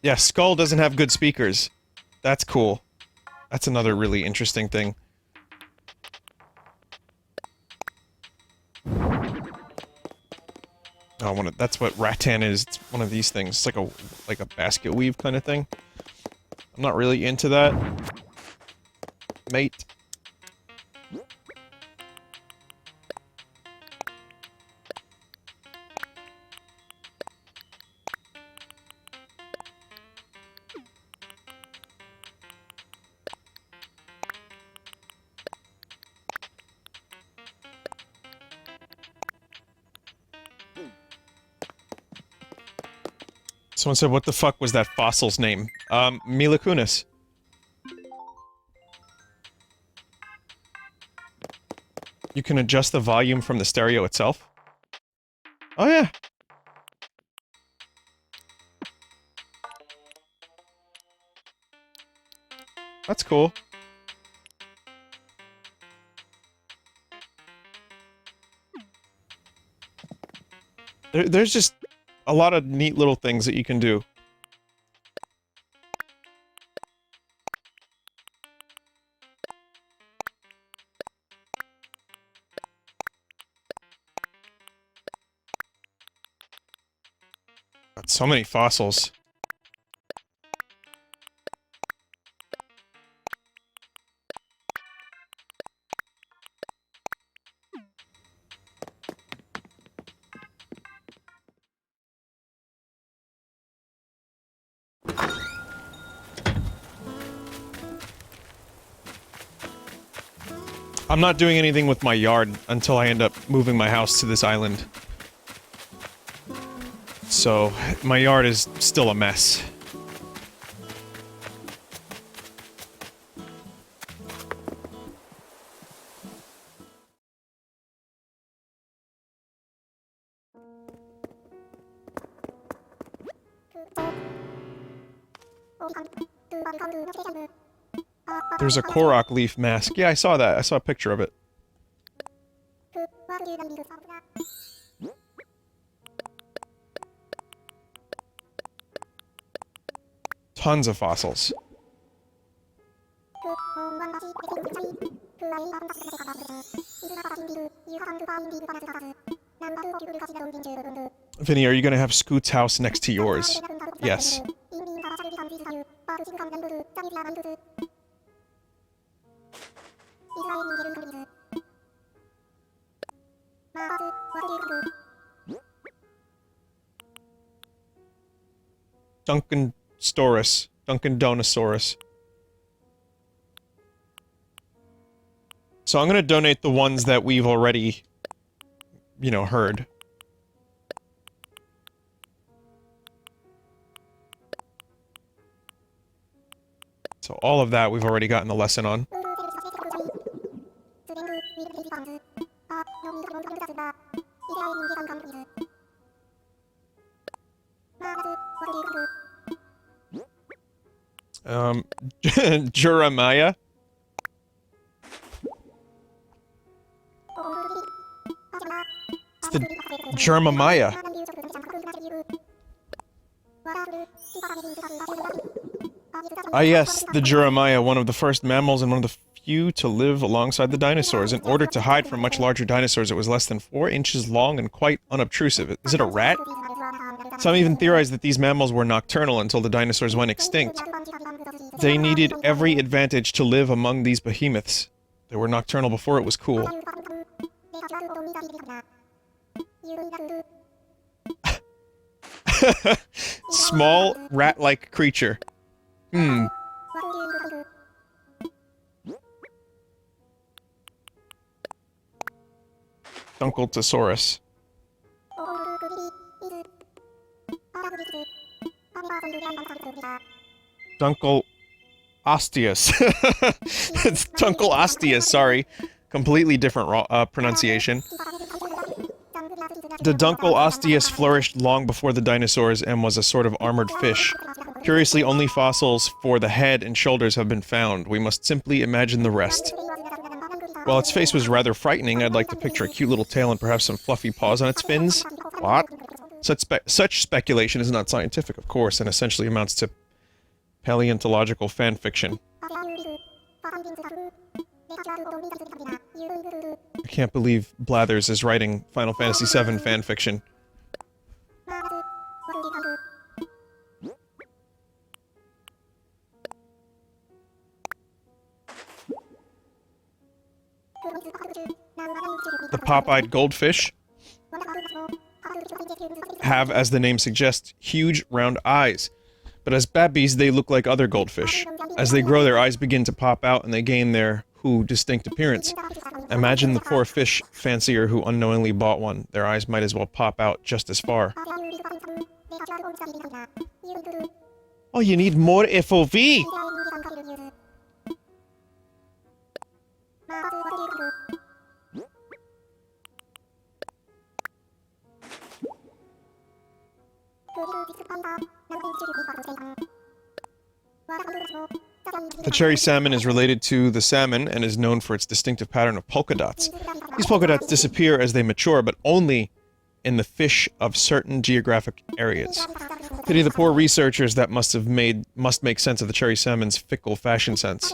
Speaker 1: Yeah, Skull doesn't have good speakers. That's cool. That's another really interesting thing. Oh, that's what rattan is. It's one of these things. It's like a basket weave kind of thing. I'm not really into that, mate. Someone said, what the fuck was that fossil's name? Mila Kunis. You can adjust the volume from the stereo itself? Oh yeah. That's cool. There's just a lot of neat little things that you can do. Got so many fossils. I'm not doing anything with my yard until I end up moving my house to this island. So, my yard is still a mess. There's a Korok leaf mask. Yeah, I saw that. I saw a picture of it. Tons of fossils. Vinny, are you gonna have Scoot's house next to yours? Yes. Duncan Donosaurus. So I'm gonna donate the ones that we've already, you know, heard. So all of that we've already gotten a lesson on. Jeremiah? It's the Jeremiah. Ah yes, the Jeremiah, one of the first mammals and one of the few to live alongside the dinosaurs. In order to hide from much larger dinosaurs, it was less than 4 inches long and quite unobtrusive. Is it a rat? Some even theorize that these mammals were nocturnal until the dinosaurs went extinct. They needed every advantage to live among these behemoths. They were nocturnal before it was cool. Small, rat-like creature. Dunkeltosaurus. Dunkel Osteus. It's Dunkel Osteus, sorry. Completely different pronunciation. The Dunkel Osteus flourished long before the dinosaurs and was a sort of armored fish. Curiously, only fossils for the head and shoulders have been found. We must simply imagine the rest. While its face was rather frightening, I'd like to picture a cute little tail and perhaps some fluffy paws on its fins. What? Such speculation is not scientific, of course, and essentially amounts to paleontological fanfiction. I can't believe Blathers is writing Final Fantasy VII fanfiction. The pop-eyed goldfish have, as the name suggests, huge round eyes. But as babies, they look like other goldfish. As they grow, their eyes begin to pop out and they gain their distinct appearance. Imagine the poor fish fancier who unknowingly bought one. Their eyes might as well pop out just as far. Oh, you need more FOV! The cherry salmon is related to the salmon and is known for its distinctive pattern of polka dots. These polka dots disappear as they mature, but only in the fish of certain geographic areas. Pity the poor researchers that must make sense of the cherry salmon's fickle fashion sense.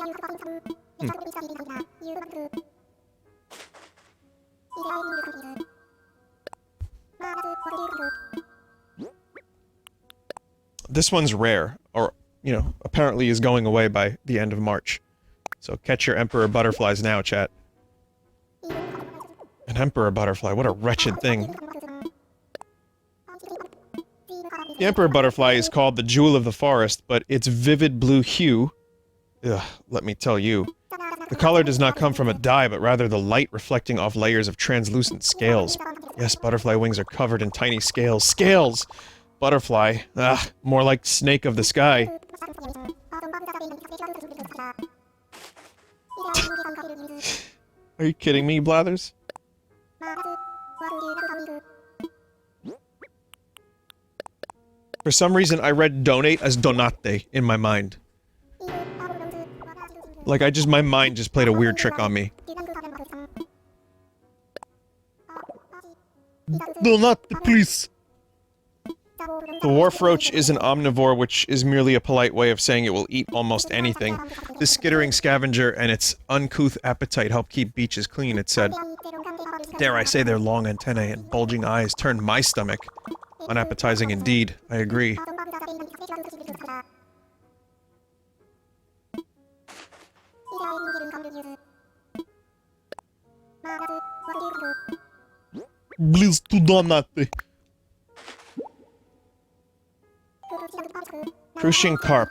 Speaker 1: This one's rare, or, you know, apparently is going away by the end of March. So catch your emperor butterflies now, chat. An emperor butterfly, what a wretched thing. The emperor butterfly is called the jewel of the forest, but its vivid blue hue... Ugh, let me tell you. The color does not come from a dye, but rather the light reflecting off layers of translucent scales. Yes, butterfly wings are covered in tiny scales. Scales! Butterfly. Ugh, more like snake of the sky. Are you kidding me, Blathers? For some reason, I read donate as donate in my mind. Like, my mind just played a weird trick on me. Donate, please! The wharf roach is an omnivore, which is merely a polite way of saying it will eat almost anything. This skittering scavenger and its uncouth appetite help keep beaches clean, it said. Dare I say their long antennae and bulging eyes turned my stomach. Unappetizing indeed, I agree. Please do not. Crucian carp.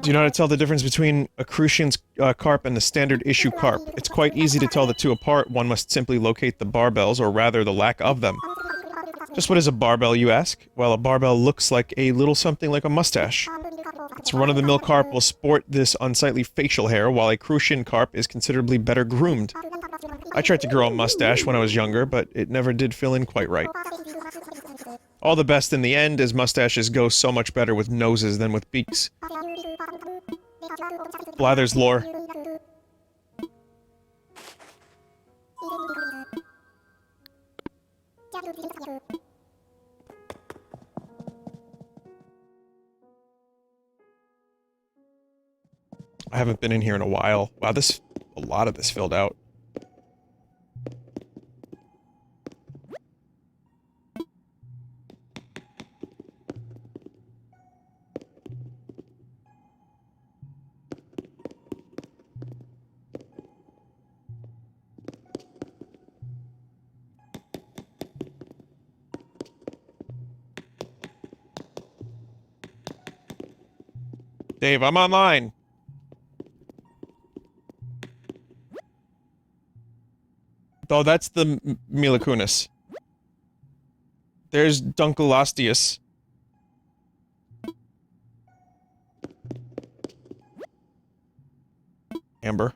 Speaker 1: Do you know how to tell the difference between a Crucian carp and the standard issue carp? It's quite easy to tell the two apart. One must simply locate the barbels, or rather the lack of them. Just what is a barbel, you ask? Well, a barbel looks like a little something like a mustache. Its run-of-the-mill carp will sport this unsightly facial hair, while a Crucian carp is considerably better groomed. I tried to grow a mustache when I was younger, but it never did fill in quite right. All the best in the end, as mustaches go so much better with noses than with beaks. Blathers lore. I haven't been in here in a while. Wow, a lot of this filled out. Dave, I'm online! Oh, that's the Mila Kunis. There's Dunkleosteus. Amber.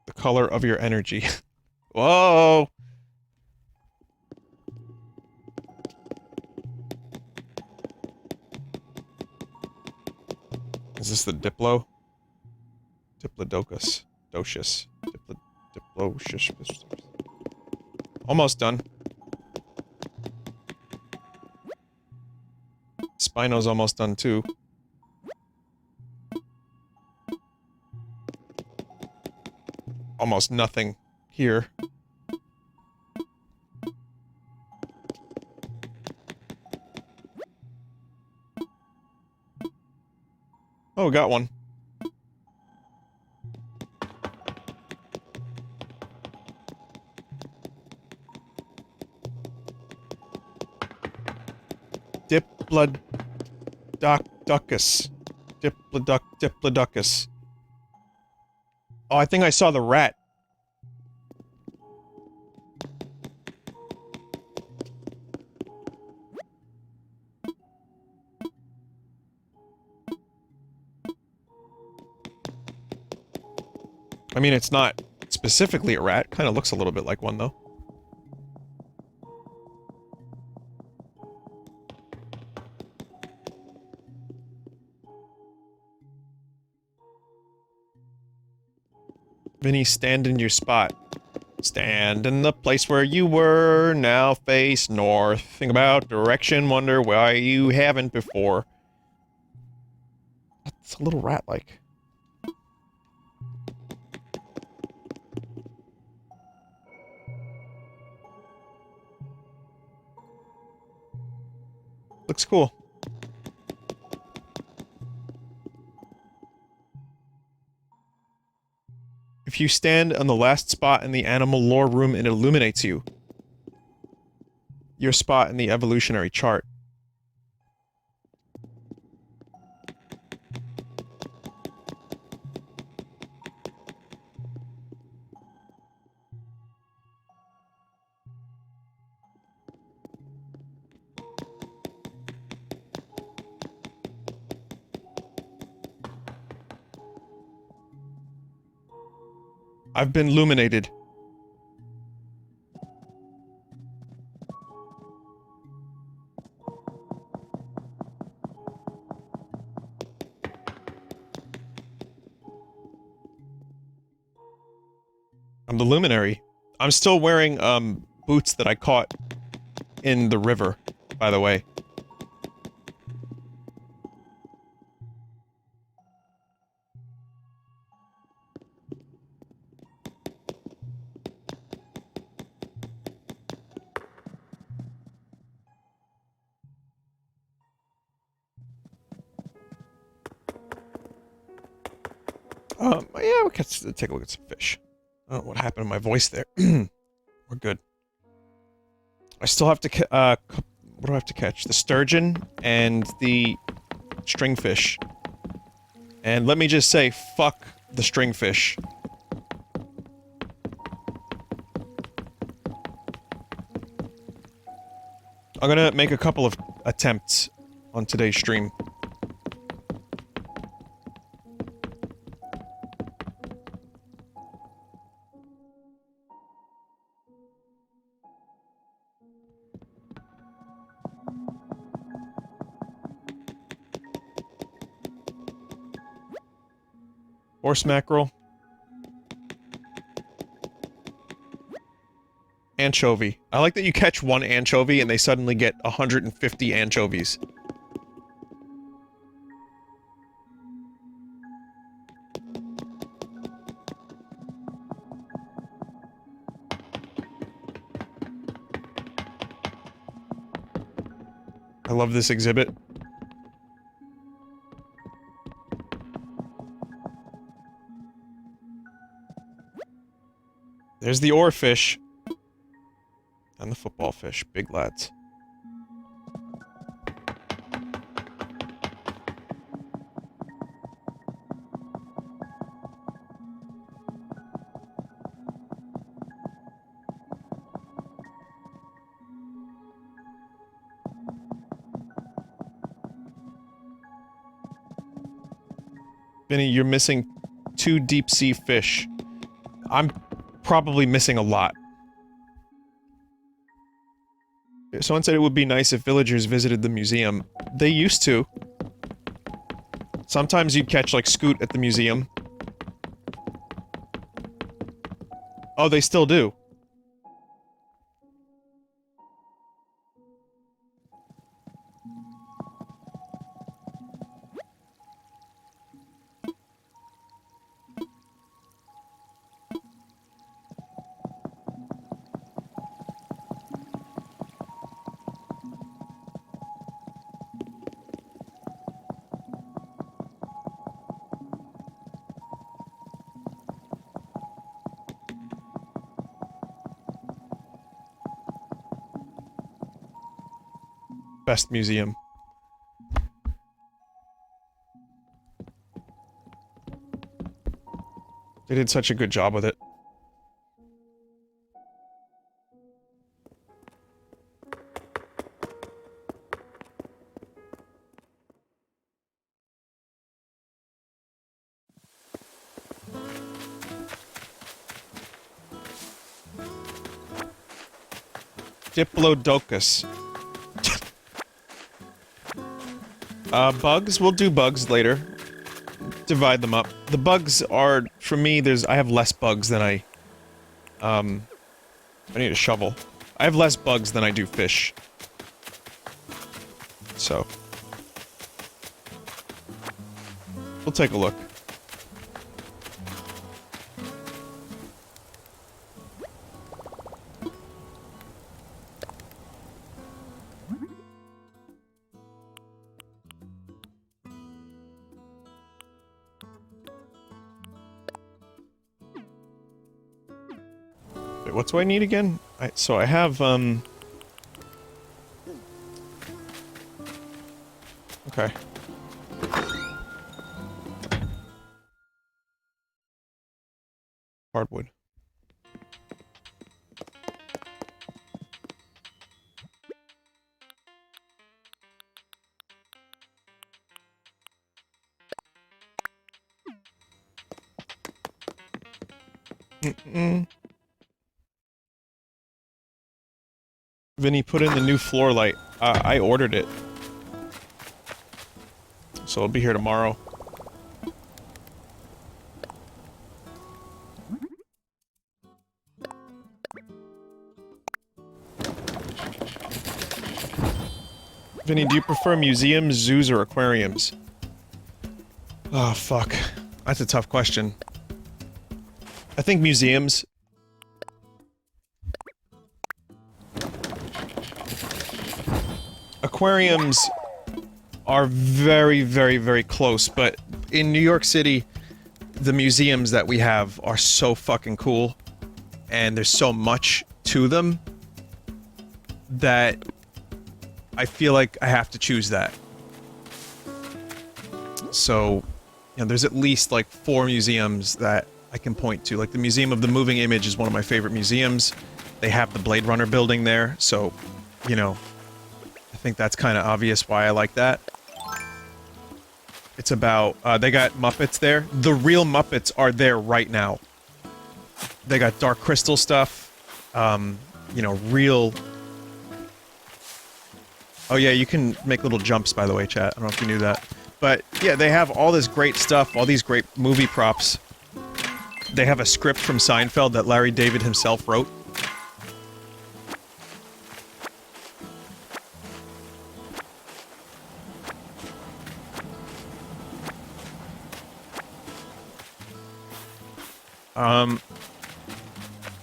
Speaker 1: The color of your energy. Whoa! Is this the Diplo? Diplodocus. Docious. Diplocious. Almost done. Spino's almost done too. Almost nothing here. Oh, got one. Diplodocus. Diplodocus. Oh, I think I saw the rat. I mean, it's not specifically a rat. Kind of looks a little bit like one, though. Vinny, stand in your spot. Stand in the place where you were, now face north. Think about direction, wonder why you haven't before. That's a little rat-like. Looks cool. If you stand on the last spot in the animal lore room, it illuminates you. Your spot in the evolutionary chart. I've been illuminated. I'm the luminary. I'm still wearing, boots that I caught in the river, by the way. Yeah, we can take a look at some fish. I don't know what happened to my voice there. We're good. I still have to what do I have to catch? The sturgeon and the stringfish. And let me just say, fuck the stringfish. I'm gonna make a couple of attempts on today's stream. Horse mackerel. Anchovy. I like that you catch one anchovy and they suddenly get 150 anchovies. I love this exhibit. There's the oarfish. And the football fish. Big lads. Vinny, you're missing 2 deep-sea fish. I'm probably missing a lot. Someone said it would be nice if villagers visited the museum. They used to. Sometimes you'd catch, like, scoot at the museum. Oh, they still do. Best museum. They did such a good job with it. Diplodocus. Bugs? We'll do bugs later. Divide them up. The bugs are, for me, I have less bugs than I need a shovel. I have less bugs than I do fish. So. We'll take a look. Wait, what do I need again? So I have, okay. Hardwood. Vinny, put in the new floor light. I ordered it. So it'll be here tomorrow. Vinny, do you prefer museums, zoos, or aquariums? Oh, fuck. That's a tough question. I think museums. Aquariums are very, very, very close, but in New York City, the museums that we have are so fucking cool, and there's so much to them that I feel like I have to choose that. So, you know, there's at least like 4 museums that I can point to. Like the Museum of the Moving Image is one of my favorite museums. They have the Blade Runner building there, so, you know, I think that's kind of obvious why I like that. It's about, they got Muppets there. The real Muppets are there right now. They got Dark Crystal stuff, you know, real... Oh yeah, you can make little jumps, by the way, chat. I don't know if you knew that. But, yeah, they have all this great stuff, all these great movie props. They have a script from Seinfeld that Larry David himself wrote.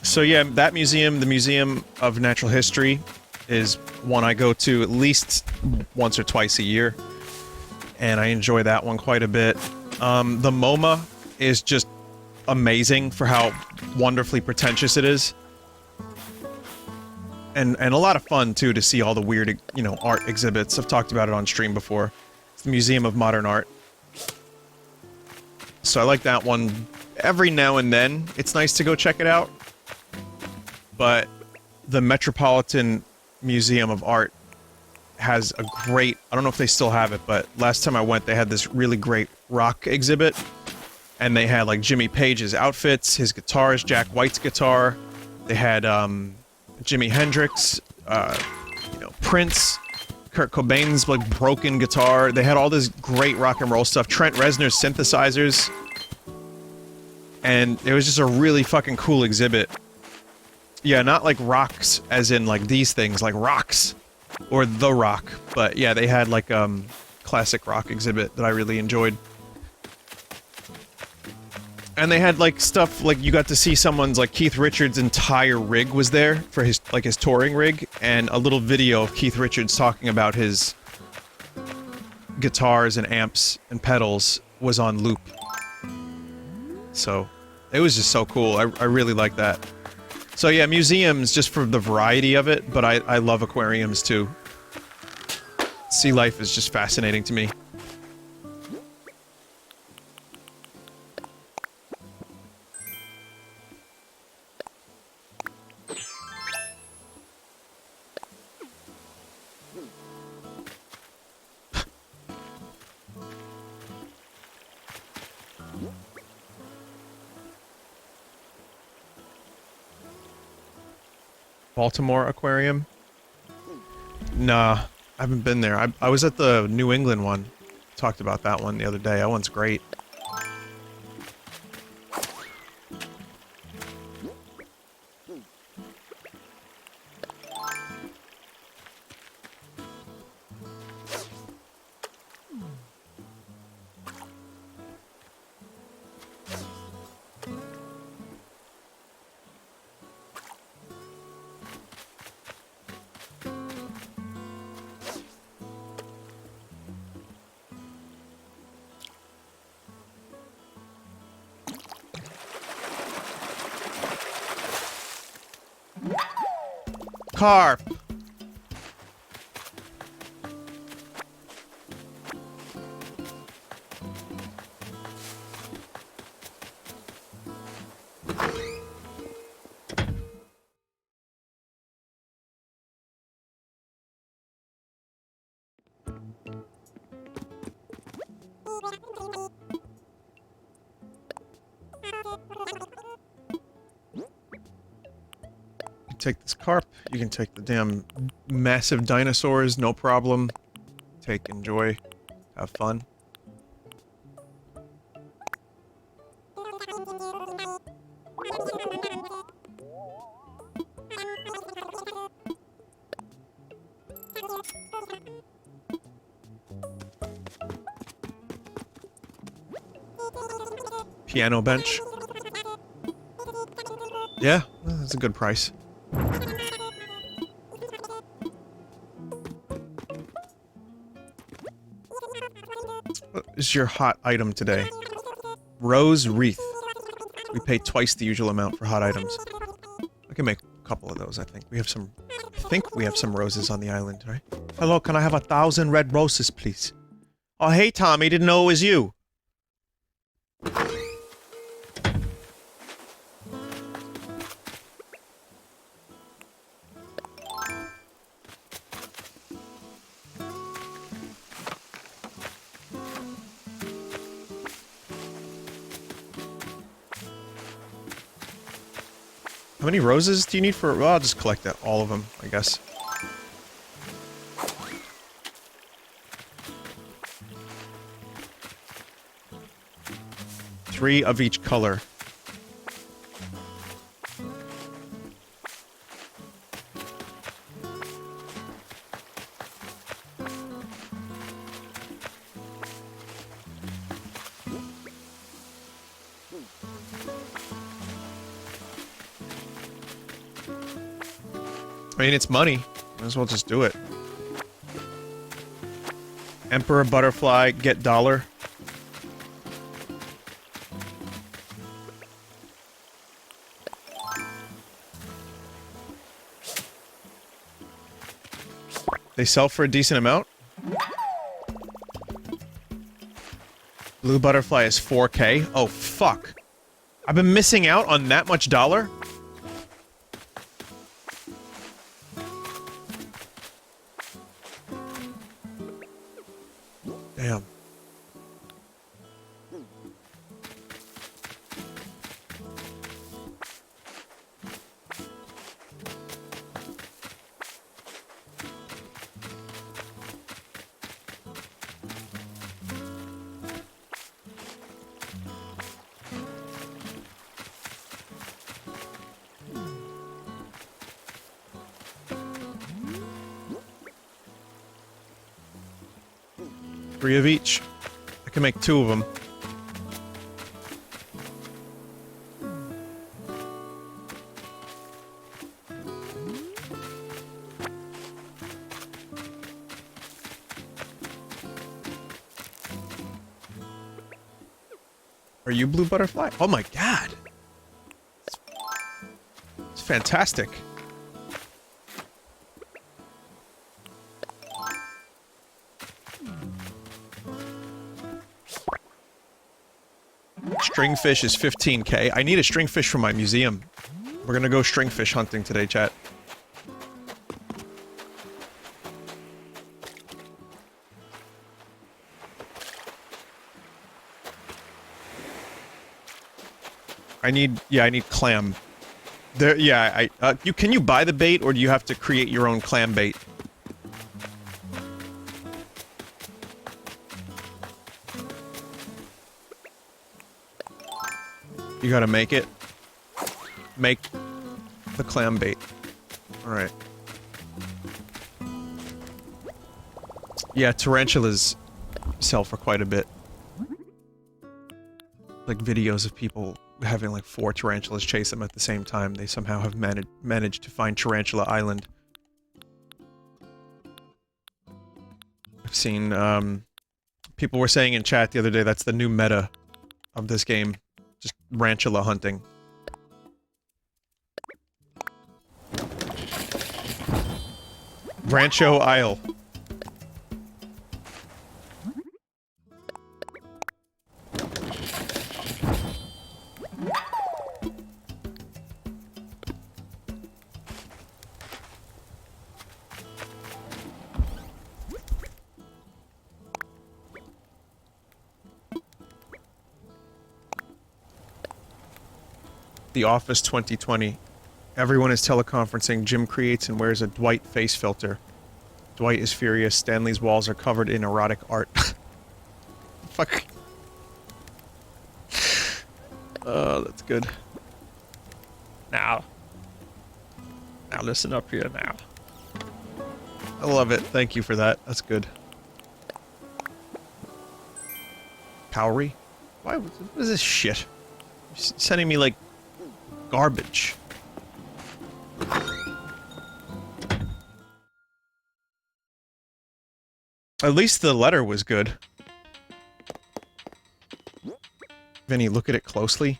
Speaker 1: So yeah, that museum, the Museum of Natural History, is one I go to at least once or twice a year. And I enjoy that one quite a bit. The MoMA is just amazing for how wonderfully pretentious it is. And a lot of fun, too, to see all the weird, you know, art exhibits. I've talked about it on stream before. It's the Museum of Modern Art. So I like that one. Every now and then, it's nice to go check it out. But the Metropolitan Museum of Art has a great... I don't know if they still have it, but last time I went, they had this really great rock exhibit. And they had, like, Jimmy Page's outfits, his guitars, Jack White's guitar. They had, Jimi Hendrix, you know, Prince, Kurt Cobain's, like, broken guitar. They had all this great rock and roll stuff. Trent Reznor's synthesizers. And it was just a really fucking cool exhibit. Yeah, not like rocks as in like these things, like rocks. Or the rock. But yeah, they had like classic rock exhibit that I really enjoyed. And they had like stuff like you got to see someone's like Keith Richards' entire rig was there for his like his touring rig, and a little video of Keith Richards talking about his guitars and amps and pedals was on loop. So it was just so cool. I really like that. So yeah, museums just for the variety of it, but I love aquariums too. Sea life is just fascinating to me. Baltimore Aquarium? Nah, I haven't been there. I was at the New England one. Talked about that one the other day. That one's great. Carp. Take this carp, you can take the damn massive dinosaurs, no problem. Take, enjoy, have fun. Piano bench. Yeah, that's a good price. What is your hot item today? Rose wreath. We pay twice the usual amount for hot items. I can make a couple of those, I think. We have some... I think we have some roses on the island, right? Hello, can I have 1,000 red roses, please? Oh, hey, Tommy, didn't know it was you. How many roses do you need for... Well, I'll just collect that, all of them, I guess. Three of each color. I mean, it's money. Might as well just do it. Emperor butterfly, get dollar. They sell for a decent amount. Blue butterfly is 4K. Oh, fuck. I've been missing out on that much dollar? Damn. 3 of each. I can make 2 of them. Are you blue butterfly? Oh my god! It's fantastic. Stringfish is 15k. I need a stringfish for my museum. We're gonna go stringfish hunting today, chat. I need clam. There, yeah, can you buy the bait, or do you have to create your own clam bait? You gotta make it. Make the clam bait. Alright. Yeah, tarantulas sell for quite a bit. Like videos of people having like 4 tarantulas chase them at the same time. They somehow have managed to find Tarantula Island. I've seen, people were saying in chat the other day that's the new meta of this game. Just Rantula hunting. Rancho Isle. The Office 2020. Everyone is teleconferencing. Jim creates and wears a Dwight face filter. Dwight is furious. Stanley's walls are covered in erotic art. Fuck. Oh, that's good. Now listen up here now. I love it. Thank you for that. That's good. Cowrie? Why? What is this shit? You're sending me like garbage. At least the letter was good. Vinny, look at it closely.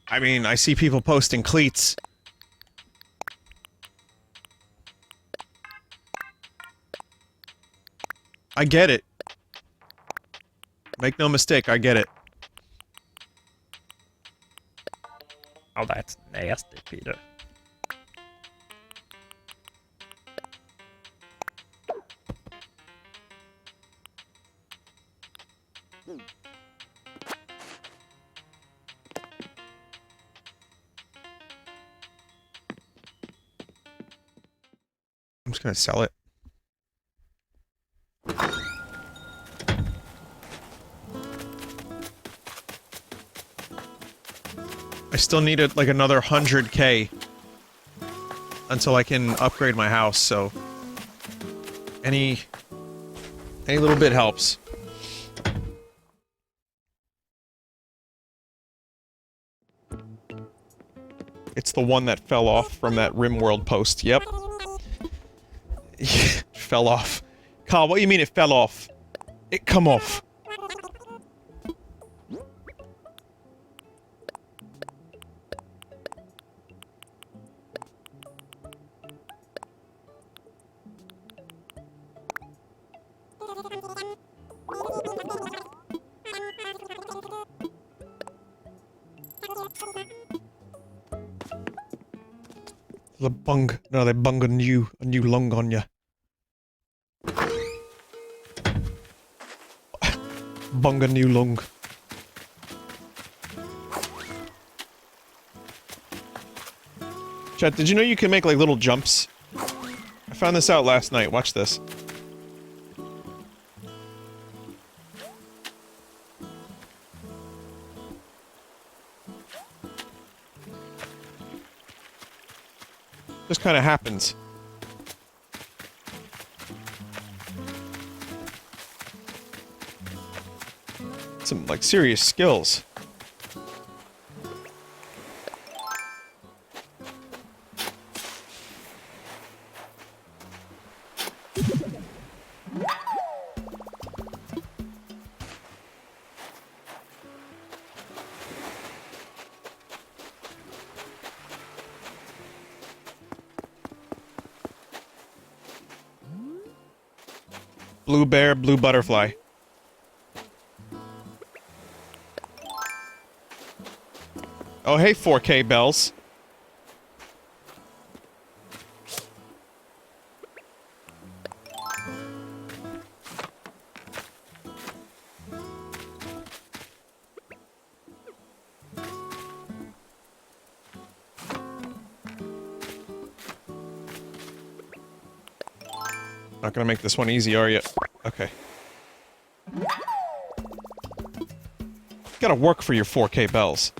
Speaker 1: I mean, I see people posting cleats. I get it. Make no mistake, I get it.
Speaker 2: Oh, that's nasty, Peter.
Speaker 1: I'm just gonna sell it. I still need like another 100k until I can upgrade my house, so any little bit helps. It's the one that fell off from that RimWorld post. Yep. Fell off. Carl, what do you mean it fell off? It come off. No, they bung a new lung on you. Bung a new lung. Chat, did you know you can make like little jumps? I found this out last night. Watch this. Just kind of happens. Some, like, serious skills. Blue bear, blue butterfly. Oh, hey, 4K bells. Not gonna make this one easy, are you? Okay. Gotta work for your 4K bells.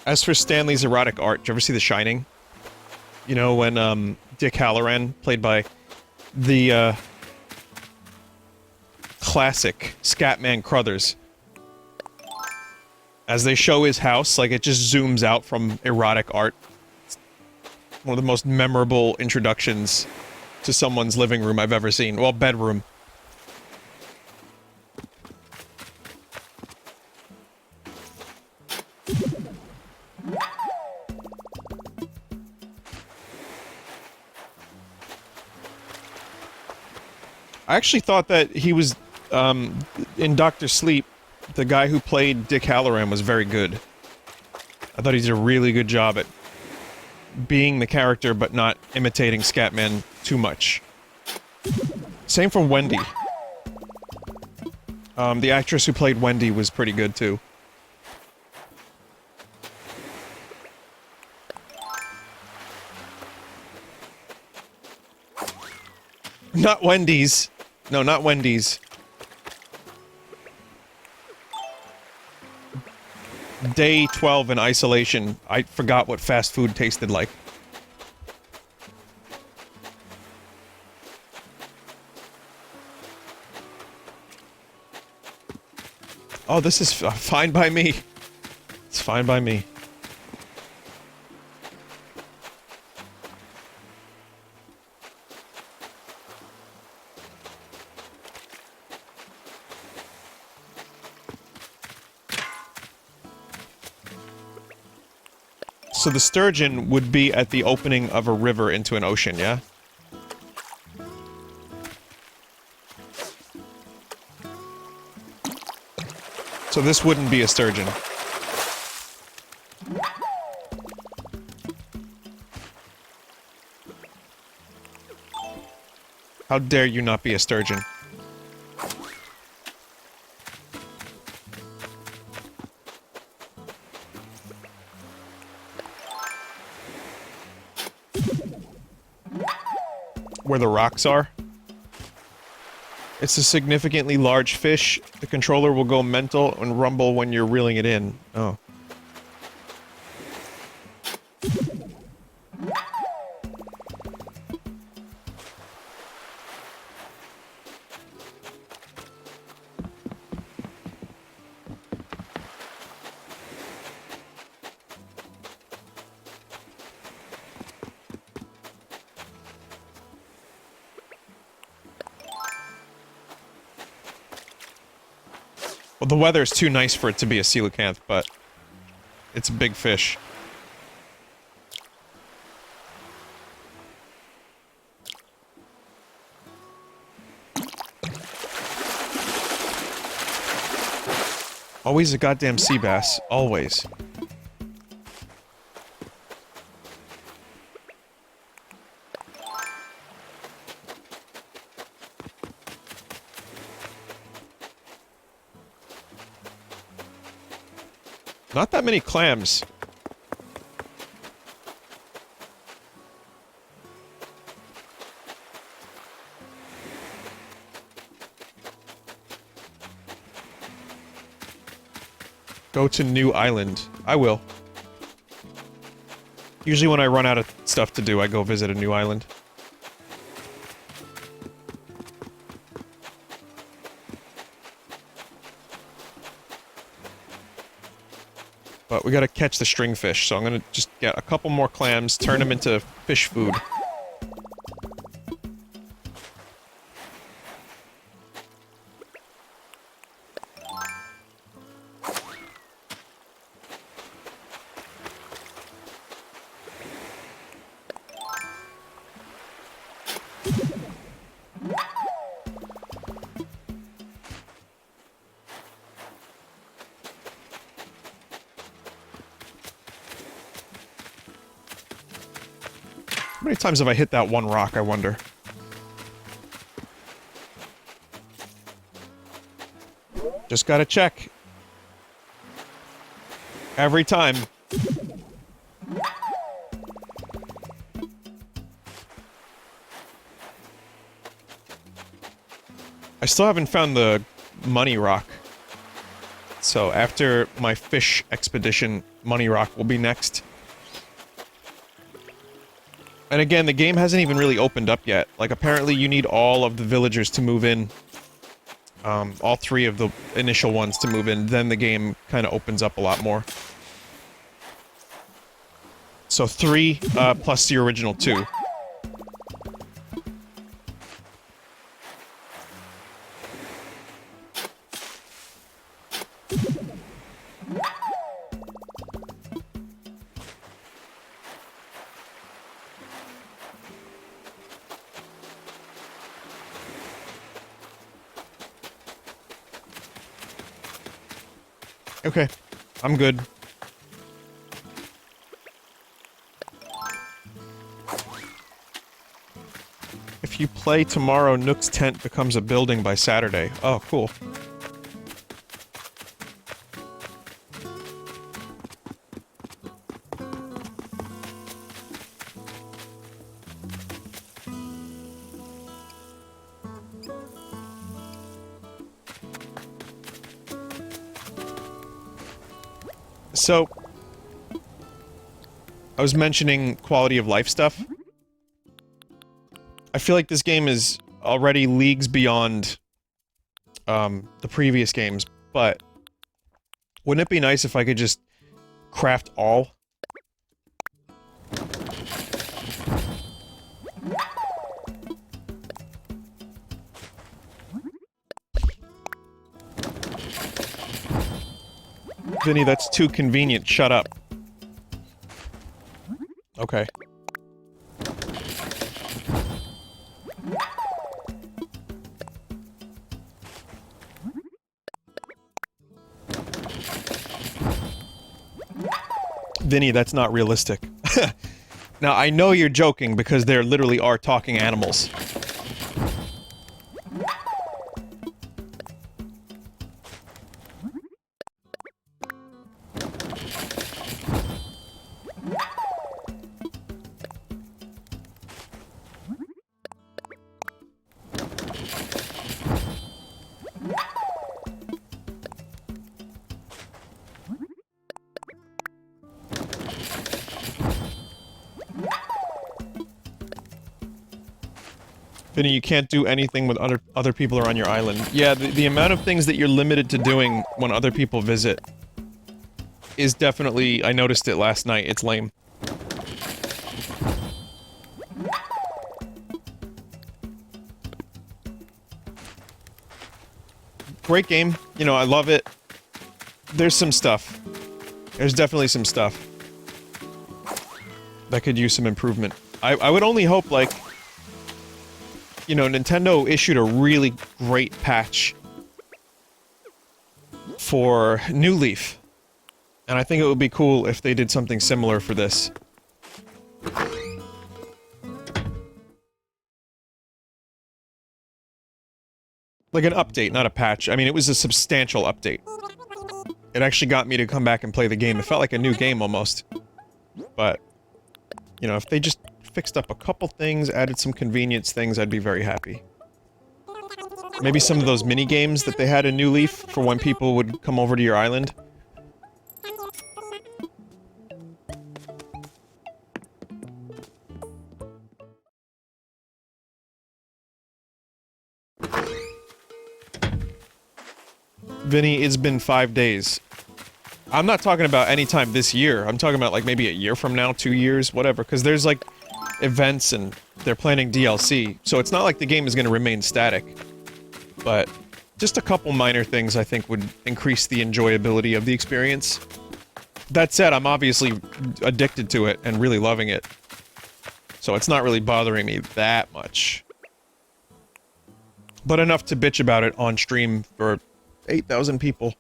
Speaker 1: As for Stanley's erotic art, did you ever see The Shining? You know, when, Dick Halloran, played by the, classic Scatman Crothers. As they show his house, like, it just zooms out from erotic art. It's one of the most memorable introductions to someone's living room I've ever seen. Well, bedroom. I actually thought that he was, in Dr. Sleep, the guy who played Dick Halloran was very good. I thought he did a really good job at being the character, but not imitating Scatman too much. Same for Wendy. The actress who played Wendy was pretty good, too. Not Wendy's. No, not Wendy's. Day 12 in isolation. I forgot what fast food tasted like. Oh, this is fine by me. It's fine by me. So the sturgeon would be at the opening of a river into an ocean, yeah? So this wouldn't be a sturgeon. How dare you not be a sturgeon? Where the rocks are. It's a significantly large fish. The controller will go mental and rumble when you're reeling it in. Oh. Well, the weather's too nice for it to be a coelacanth, but it's a big fish. Always a goddamn sea bass. Always. Not that many clams. Go to new island. I will. Usually when I run out of stuff to do, I go visit a new island. But we gotta catch the stringfish, so I'm gonna just get a couple more clams, turn them into fish food. How many times have I hit that one rock, I wonder? Just gotta check. Every time. I still haven't found the money rock. So after my fish expedition, money rock will be next. And again, the game hasn't even really opened up yet. Like, apparently you need all of the villagers to move in. All 3 of the initial ones to move in, then the game kind of opens up a lot more. So 3, plus the original 2. Okay, I'm good. If you play tomorrow, Nook's tent becomes a building by Saturday. Oh, cool. So, I was mentioning quality of life stuff. I feel like this game is already leagues beyond, the previous games, but wouldn't it be nice if I could just craft all? Vinny, that's too convenient. Shut up. Okay. Vinny, that's not realistic. Now, I know you're joking because there literally are talking animals. Vinny, you can't do anything when other people are on your island. Yeah, the amount of things that you're limited to doing when other people visit is definitely... I noticed it last night. It's lame. Great game. You know, I love it. There's some stuff. There's definitely some stuff that could use some improvement. I would only hope, like... You know, Nintendo issued a really great patch for New Leaf. And I think it would be cool if they did something similar for this. Like an update, not a patch. I mean, it was a substantial update. It actually got me to come back and play the game. It felt like a new game, almost. But, you know, if they just fixed up a couple things, added some convenience things, I'd be very happy. Maybe some of those mini games that they had in New Leaf for when people would come over to your island. Vinny, it's been 5 days. I'm not talking about any time this year. I'm talking about, like, maybe a year from now, 2 years, whatever. Because there's, like, events and they're planning DLC. So it's not like the game is going to remain static. But just a couple minor things I think would increase the enjoyability of the experience. That said, I'm obviously addicted to it and really loving it. So it's not really bothering me that much. But enough to bitch about it on stream for 8,000 people.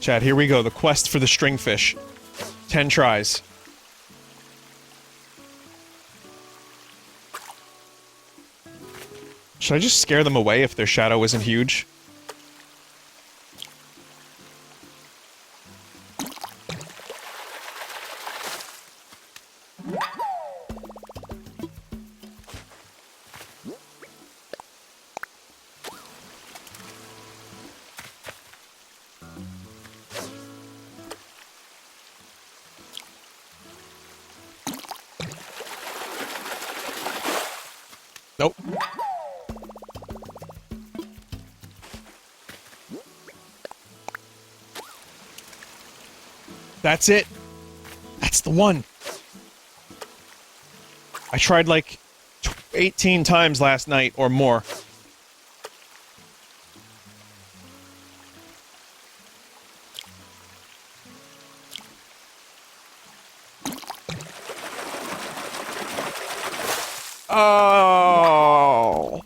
Speaker 1: Chat, here we go. The quest for the stringfish. 10 tries. Should I just scare them away if their shadow isn't huge? Nope. That's it. That's the one. I tried like 18 times last night or more. Oh.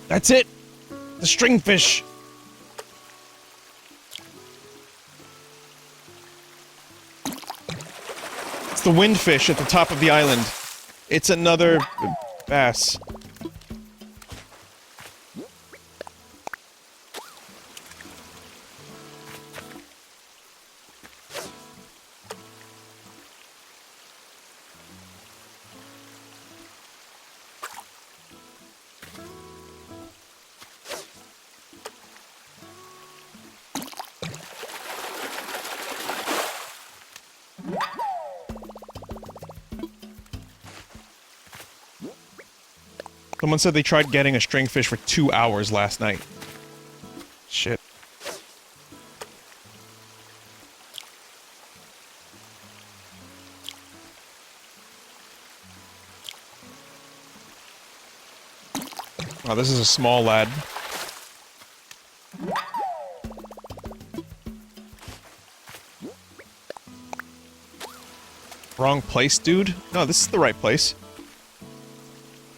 Speaker 1: That's it. The stringfish. It's the windfish at the top of the island. It's another bass. Someone said they tried getting a stringfish for 2 hours last night. Shit. Oh, this is a small lad. Wrong place, dude? No, this is the right place.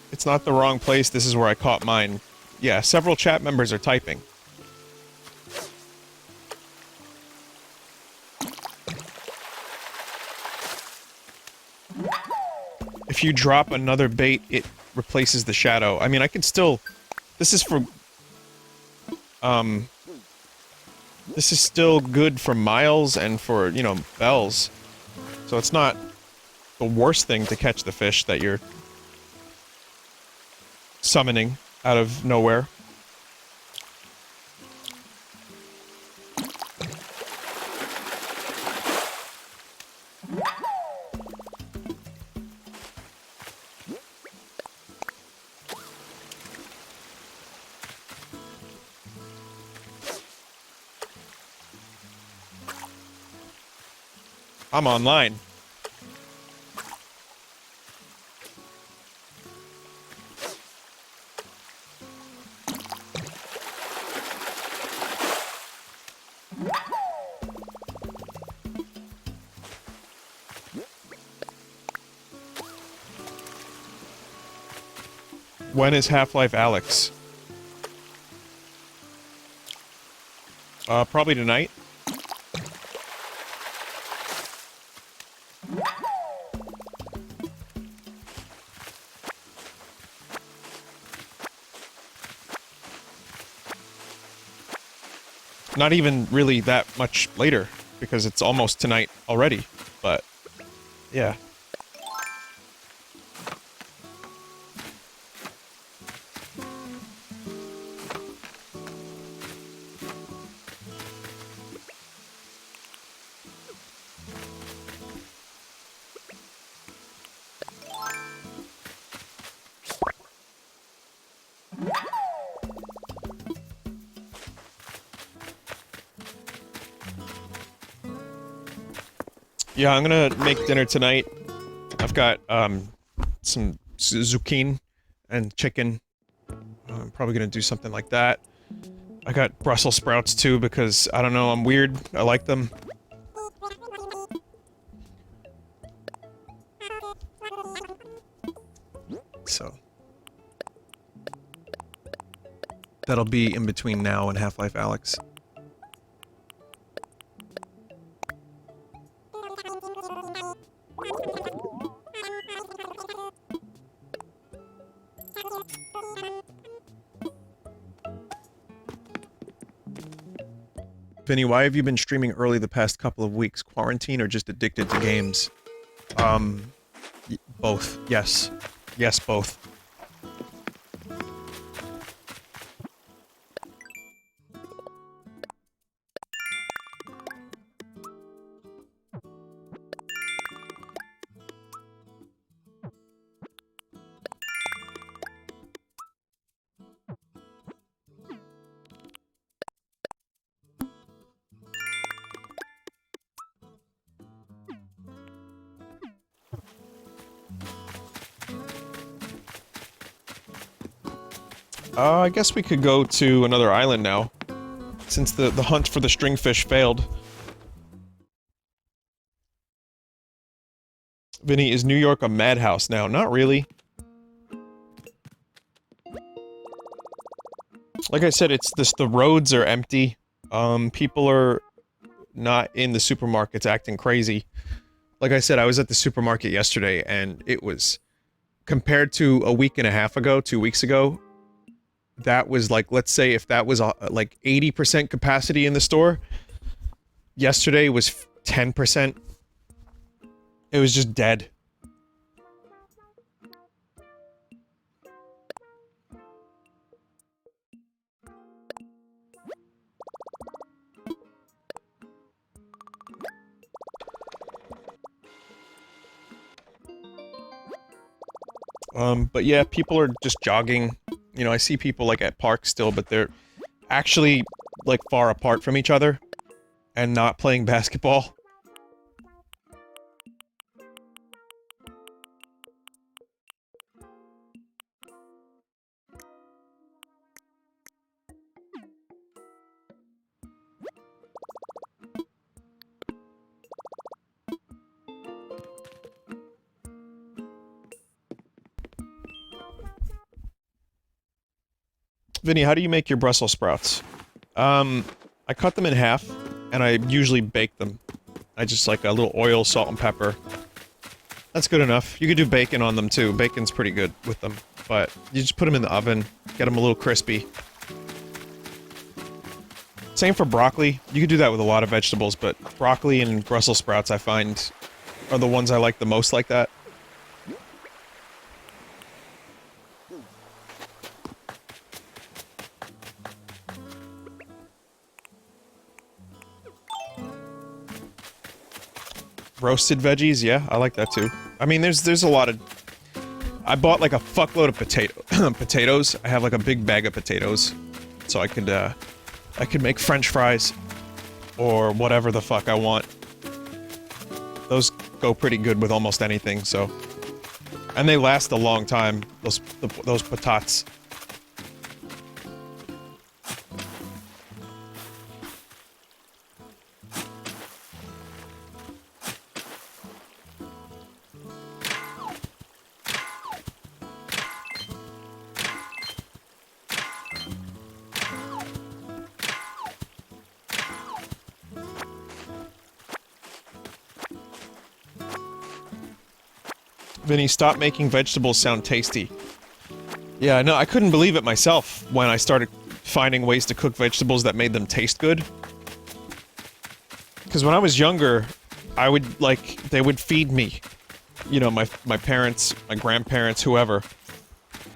Speaker 1: It's not the wrong place, this is where I caught mine. Yeah, several chat members are typing. If you drop another bait, it replaces the shadow. I mean, I can still... This is for... This is still good for miles and for, you know, bells. So it's not the worst thing to catch the fish that you're summoning out of nowhere. I'm online. When is Half-Life Alyx? Probably tonight. Not even really that much later, because it's almost tonight already, but yeah. Yeah, I'm gonna make dinner tonight. I've got, some zucchini and chicken. I'm probably gonna do something like that. I got Brussels sprouts too because, I don't know, I'm weird. I like them. So. That'll be in between now and Half-Life Alyx. Vinny, why have you been streaming early the past couple of weeks? Quarantine or just addicted to games? Both. Yes. Yes, both. I guess we could go to another island now, since the hunt for the stringfish failed. Vinny, is New York a madhouse now? Not really. Like I said, it's this, the roads are empty. People are not in the supermarkets acting crazy. Like I said, I was at the supermarket yesterday, and it was, compared to a week and a half ago, 2 weeks ago, that was like, let's say if that was like 80% capacity in the store, yesterday was 10%. It was just dead. But yeah, people are just jogging. You know, I see people like at parks still, but they're actually like far apart from each other and not playing basketball. Vinny, how do you make your Brussels sprouts? I cut them in half, and I usually bake them. I just like a little oil, salt, and pepper. That's good enough. You could do bacon on them too. Bacon's pretty good with them. But you just put them in the oven, get them a little crispy. Same for broccoli. You could do that with a lot of vegetables, but broccoli and Brussels sprouts I find are the ones I like the most like that. Roasted veggies, yeah, I like that too. I mean, there's a lot of... I bought like a fuckload of potatoes. I have like a big bag of potatoes. So I could make French fries. Or whatever the fuck I want. Those go pretty good with almost anything, so... And they last a long time, those patates. Vinny, stop making vegetables sound tasty. Yeah, no, I couldn't believe it myself when I started finding ways to cook vegetables that made them taste good. Because when I was younger, I would, like, they would feed me. You know, my parents, my grandparents, whoever.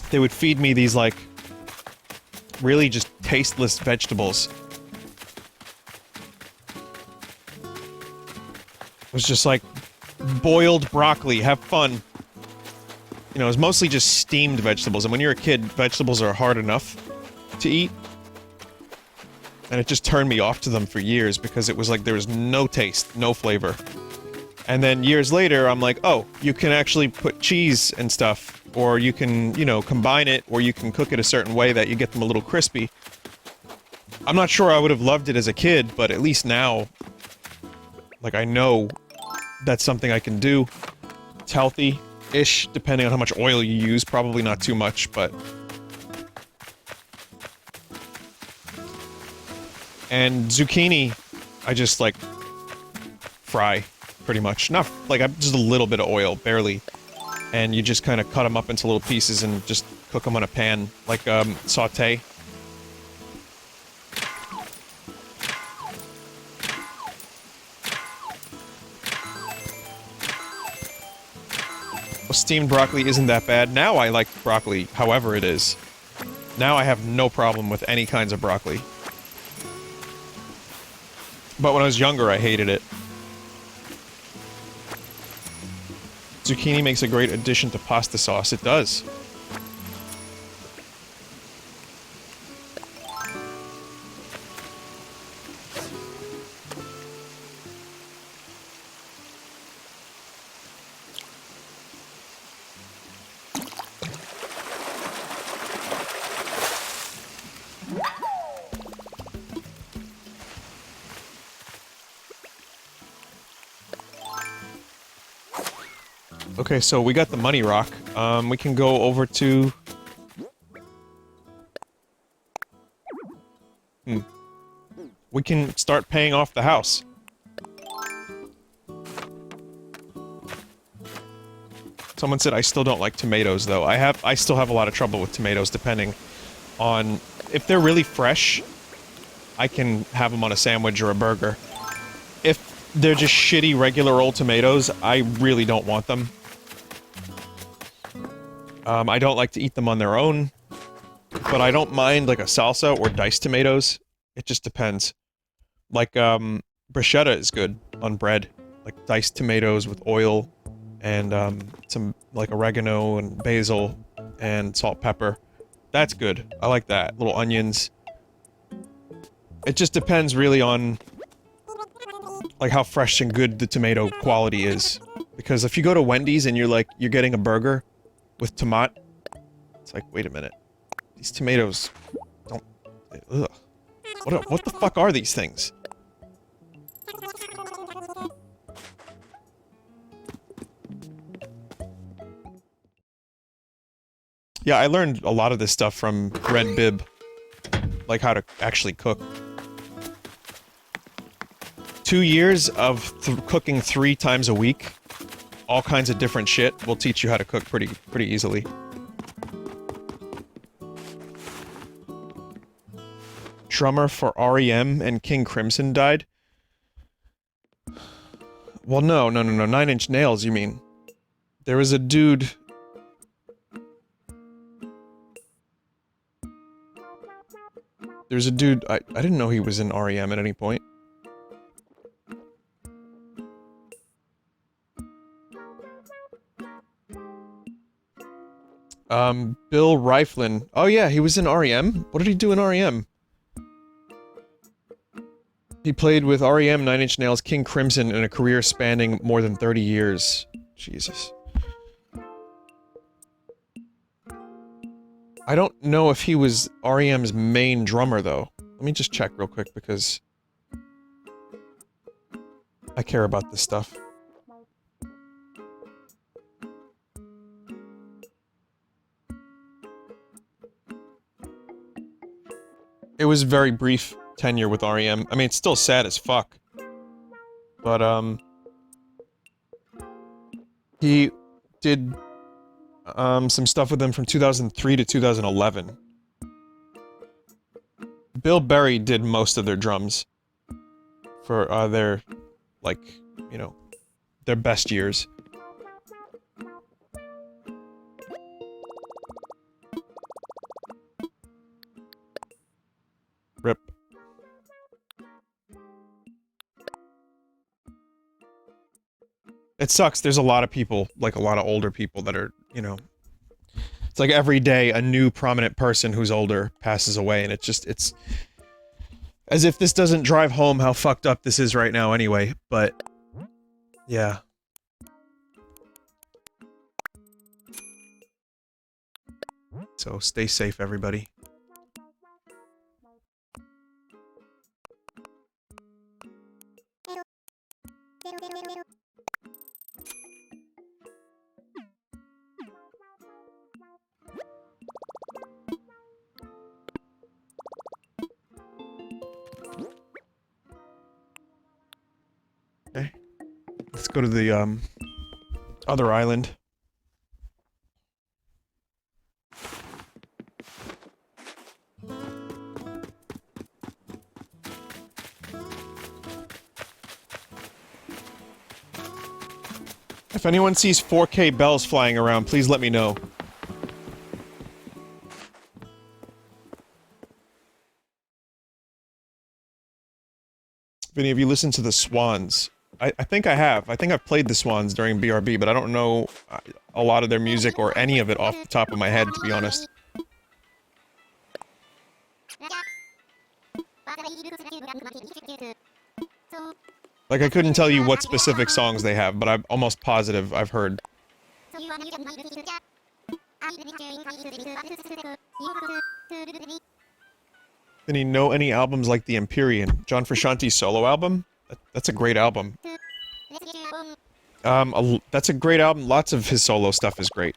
Speaker 1: They would feed me these, like, really just tasteless vegetables. It was just like, boiled broccoli, have fun. You know, it was mostly just steamed vegetables, and when you're a kid, vegetables are hard enough to eat. And it just turned me off to them for years, because it was like there was no taste, no flavor. And then years later, I'm like, oh, you can actually put cheese and stuff, or you can, you know, combine it, or you can cook it a certain way that you get them a little crispy. I'm not sure I would have loved it as a kid, but at least now, like, I know that's something I can do. It's healthy-ish, depending on how much oil you use. Probably not too much, but... And zucchini, I just, like, fry, pretty much. Not, like, just a little bit of oil, barely. And you just kind of cut them up into little pieces and just cook them on a pan, like, saute. Well, steamed broccoli isn't that bad. Now I like broccoli, however it is. Now I have no problem with any kinds of broccoli. But when I was younger, I hated it. Zucchini makes a great addition to pasta sauce. It does. Okay, so we got the money rock. We can go over to... We can start paying off the house. Someone said I still don't like tomatoes, though. I still have a lot of trouble with tomatoes, depending on... If they're really fresh, I can have them on a sandwich or a burger. If they're just shitty, regular old tomatoes, I really don't want them. I don't like to eat them on their own, but I don't mind, like, a salsa or diced tomatoes. It just depends. Like, bruschetta is good on bread. Like, diced tomatoes with oil and, some, like, oregano and basil and salt, pepper. That's good. I like that. Little onions. It just depends, really, on, like, how fresh and good the tomato quality is. Because if you go to Wendy's and you're getting a burger with tomat, it's like, wait a minute. These tomatoes don't... Ugh. What the fuck are these things? Yeah, I learned a lot of this stuff from Red Bib. Like how to actually cook. 2 years of cooking 3 times a week. All kinds of different shit will teach you how to cook pretty easily. Drummer for REM and King Crimson died? Well, no. 9 Inch Nails, you mean. There was a dude... There's a dude... I didn't know he was in REM at any point. Bill Rieflin. Oh yeah, he was in REM? What did he do in REM? He played with REM, 9 Inch Nails, King Crimson in a career spanning more than 30 years. Jesus. I don't know if he was REM's main drummer, though. Let me just check real quick, because... I care about this stuff. It was very brief tenure with REM. I mean, it's still sad as fuck. But, he did, some stuff with them from 2003 to 2011. Bill Berry did most of their drums. For, their, like, you know, their best years. Rip. It sucks. There's a lot of people, like a lot of older people that are, you know... It's like every day a new prominent person who's older passes away, and it's... As if this doesn't drive home how fucked up this is right now anyway, but... Yeah. So stay safe, everybody. Okay. Let's go to the, other island. If anyone sees 4K bells flying around, please let me know. Vinny, have you listened to the Swans? I think I have. I think I've played the Swans during BRB, but I don't know a lot of their music or any of it off the top of my head, to be honest. Like, I couldn't tell you what specific songs they have, but I'm almost positive I've heard. Vinny, know any albums like The Empyrean? John Frusciante's solo album? That's a great album. That's a great album. Lots of his solo stuff is great.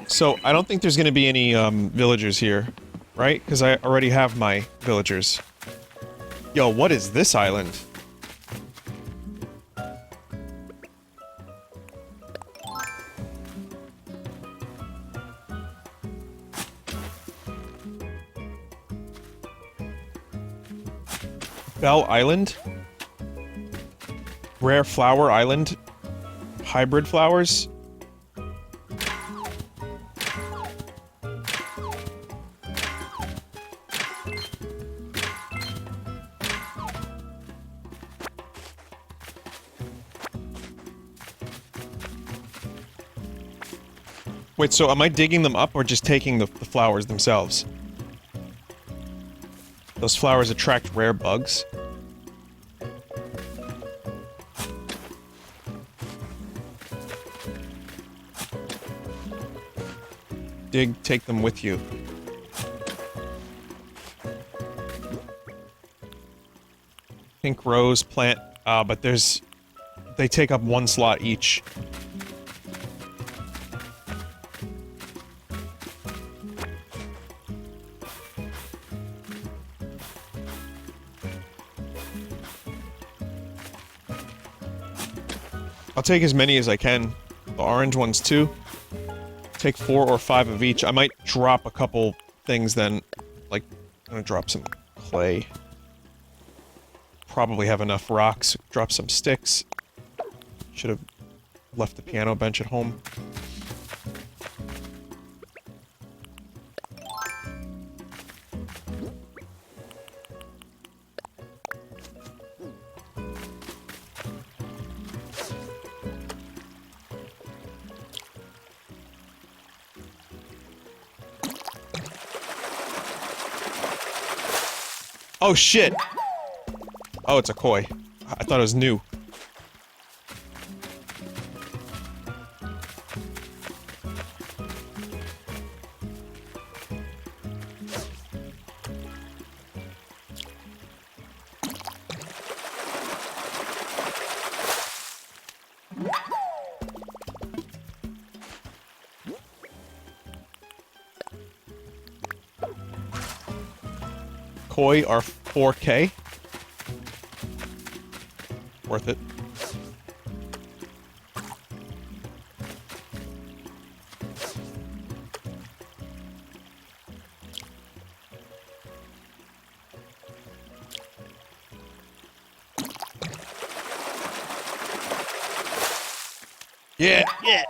Speaker 1: So, I don't think there's gonna be any, villagers here, right? Because I already have my villagers. Yo, what is this island? Bell Island? Rare Flower Island? Hybrid flowers? Wait, so am I digging them up or just taking the flowers themselves? Those flowers attract rare bugs. Dig, take them with you. Pink rose plant, but there's... They take up one slot each. I'll take as many as I can. The orange ones too. Take 4 or 5 of each. I might drop a couple things then. Like, I'm gonna drop some clay. Probably have enough rocks. Drop some sticks. Should have left the piano bench at home. Oh shit! Oh, it's a koi. I thought it was new. Koi are 4K. Worth it. Yeah, yeah.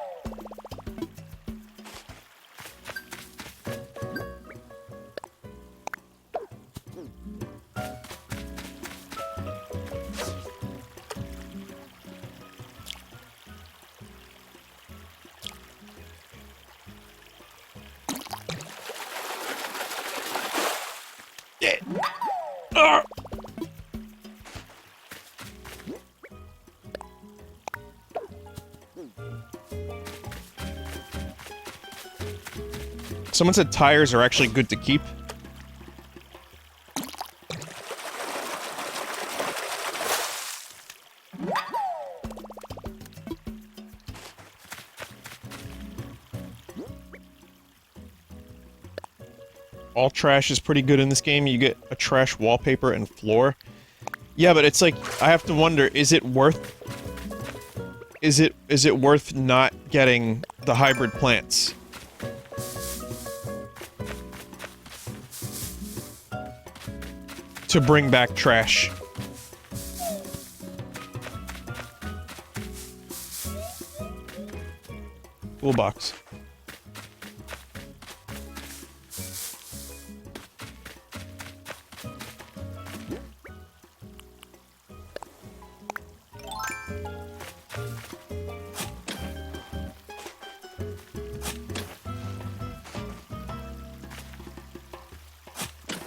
Speaker 1: Ah! Someone said tires are actually good to keep. All trash is pretty good in this game. You get a trash wallpaper and floor. Yeah, but it's like, I have to wonder, is it worth... Is it worth not getting the hybrid plants? To bring back trash. Toolbox.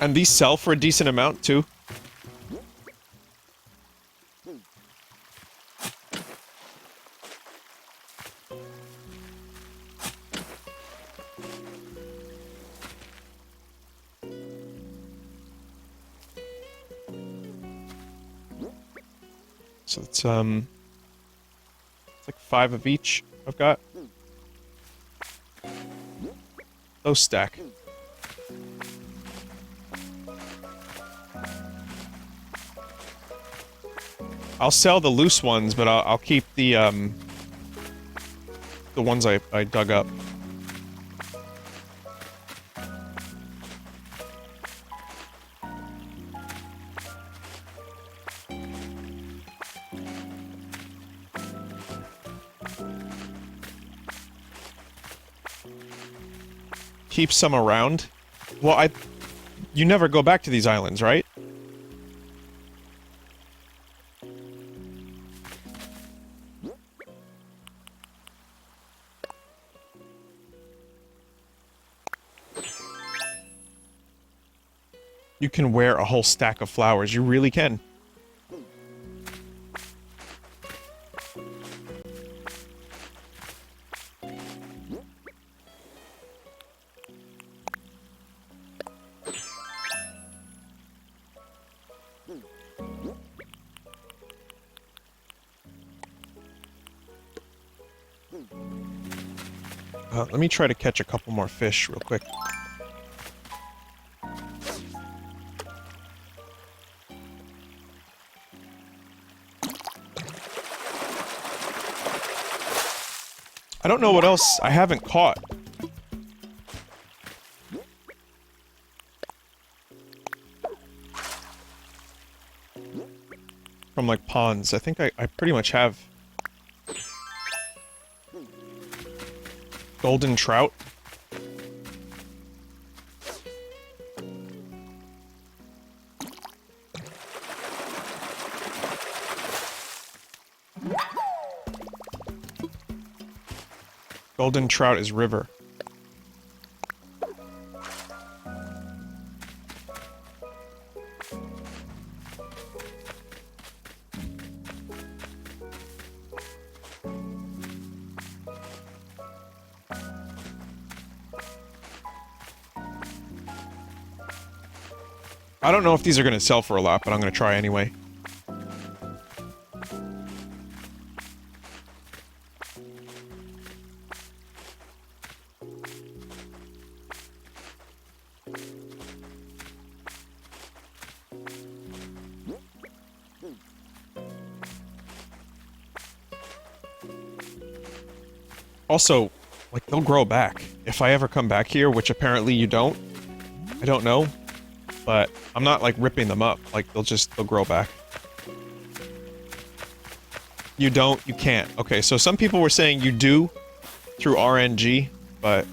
Speaker 1: And these sell for a decent amount, too. So it's like 5 of each I've got. Those stack. I'll sell the loose ones, but I'll keep the ones I dug up. Keep some around. Well, you never go back to these islands, right? You can wear a whole stack of flowers. You really can. Let me try to catch a couple more fish real quick. I don't know what else I haven't caught. From, like, ponds. I think I pretty much have. Golden trout. Golden trout is river. I don't know if these are going to sell for a lot, but I'm going to try anyway. Also, like, they'll grow back. If I ever come back here, which apparently you don't. I don't know. But I'm not, like, ripping them up. Like, they'll grow back. You don't, you can't. Okay, so some people were saying you do through RNG, but...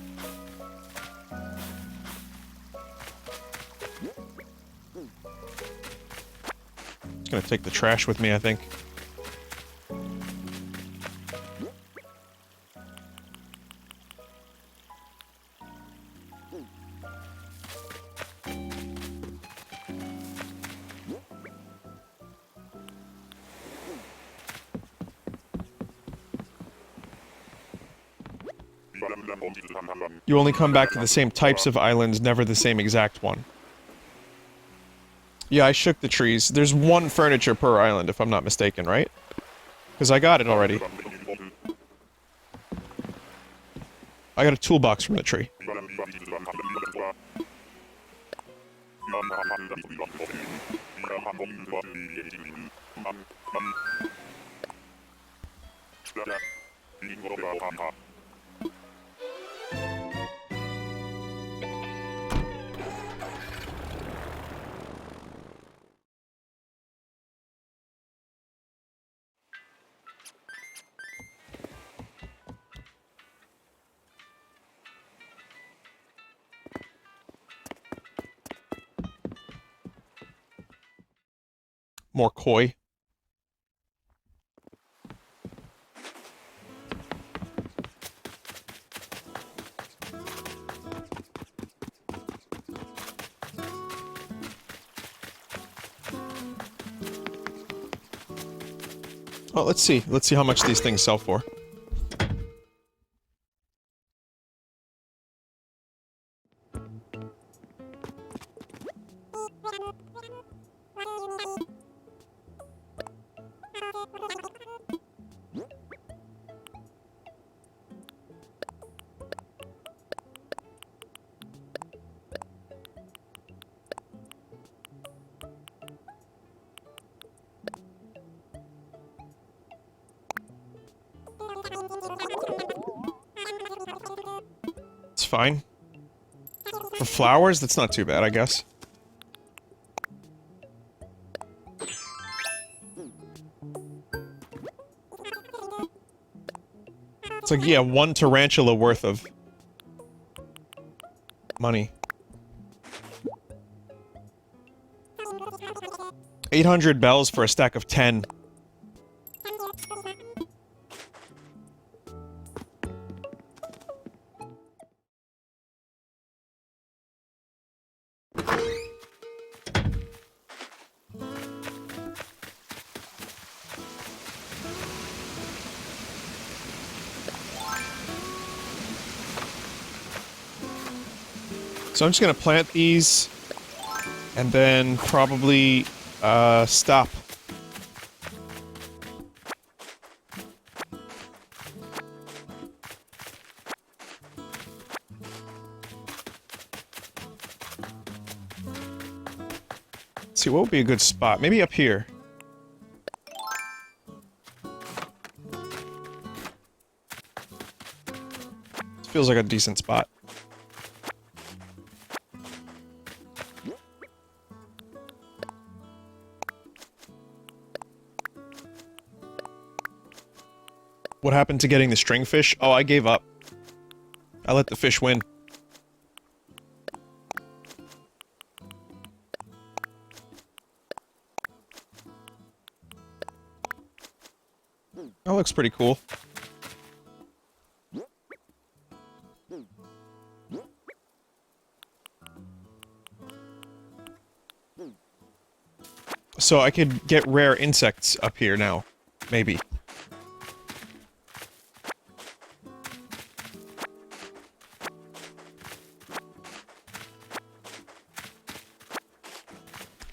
Speaker 1: I'm just gonna take the trash with me, I think. You only come back to the same types of islands, never the same exact one. Yeah, I shook the trees. There's one furniture per island, if I'm not mistaken, right? Because I got it already. I got a toolbox from the tree. More koi. Oh, let's see. Let's see how much these things sell for. It's fine. For flowers, that's not too bad, I guess. It's like, yeah, one tarantula worth of money. 800 bells for a stack of 10. So I'm just gonna plant these, and then probably, stop. Let's see, what would be a good spot? Maybe up here. This feels like a decent spot. What happened to getting the string fish? Oh, I gave up. I let the fish win. That looks pretty cool. So I could get rare insects up here now. Maybe.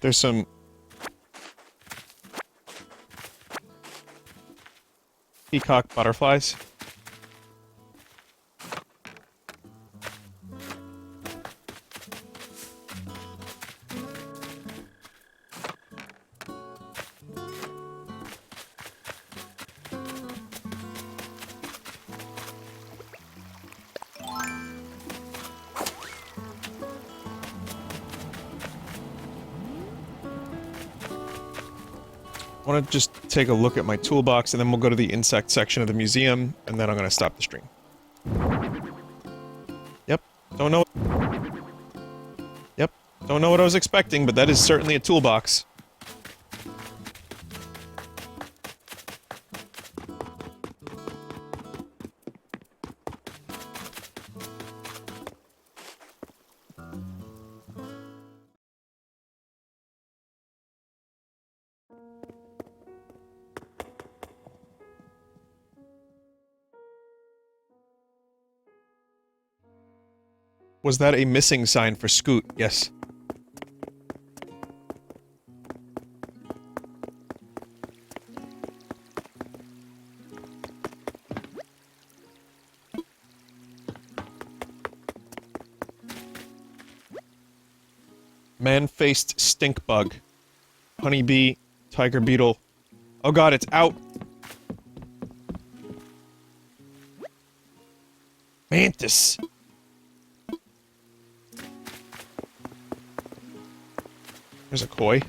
Speaker 1: There's some... peacock butterflies. I want to just take a look at my toolbox, and then we'll go to the insect section of the museum, and then I'm going to stop the stream. Yep, don't know... Yep, don't know what I was expecting, but that is certainly a toolbox. Was that a missing sign for Scoot? Yes. Man-faced stink bug. Honeybee. Tiger beetle. Oh god, it's out! Mantis! There's a koi.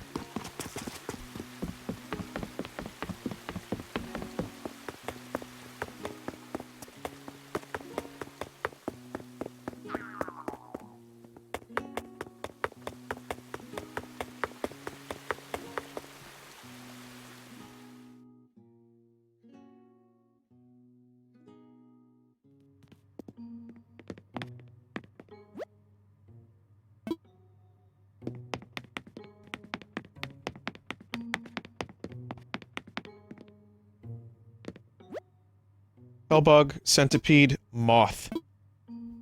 Speaker 1: Hellbug, centipede, moth.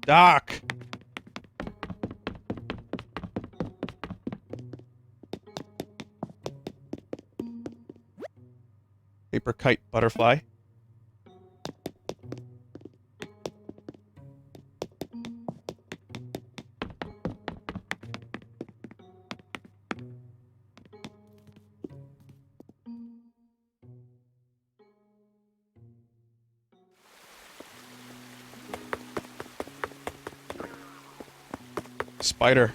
Speaker 1: Doc! Paper kite butterfly. Spider.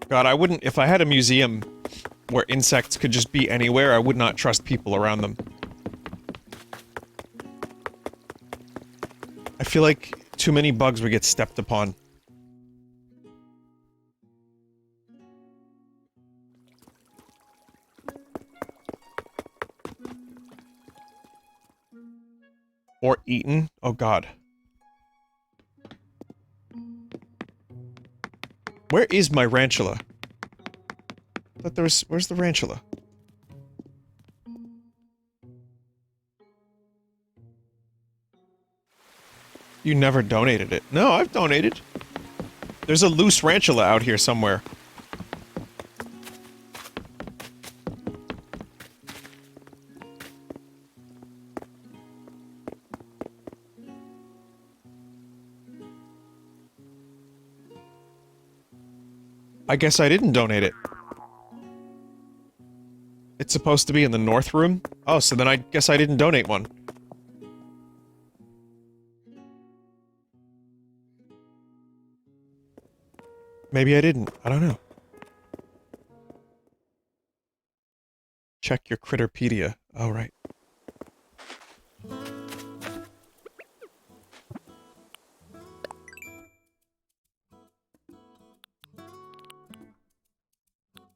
Speaker 1: God, I wouldn't- if I had a museum where insects could just be anywhere, I would not trust people around them. I feel like too many bugs would get stepped upon. Or eaten? Oh god. Where is my ranchula? I thought there was- where's the ranchula? You never donated it. No, I've donated. There's a loose ranchula out here somewhere. I guess I didn't donate it. It's supposed to be in the north room? Oh, so then I guess I didn't donate one. Maybe I didn't. I don't know. Check your Critterpedia. Oh, right.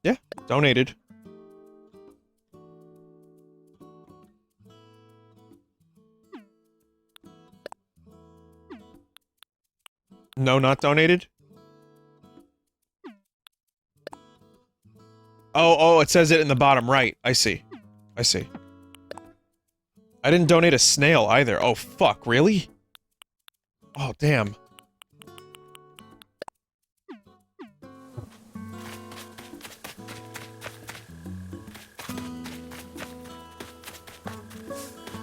Speaker 1: Yeah, donated. No, not donated? Oh, it says it in the bottom right. I see. I see. I didn't donate a snail either. Oh, fuck, really? Oh, damn.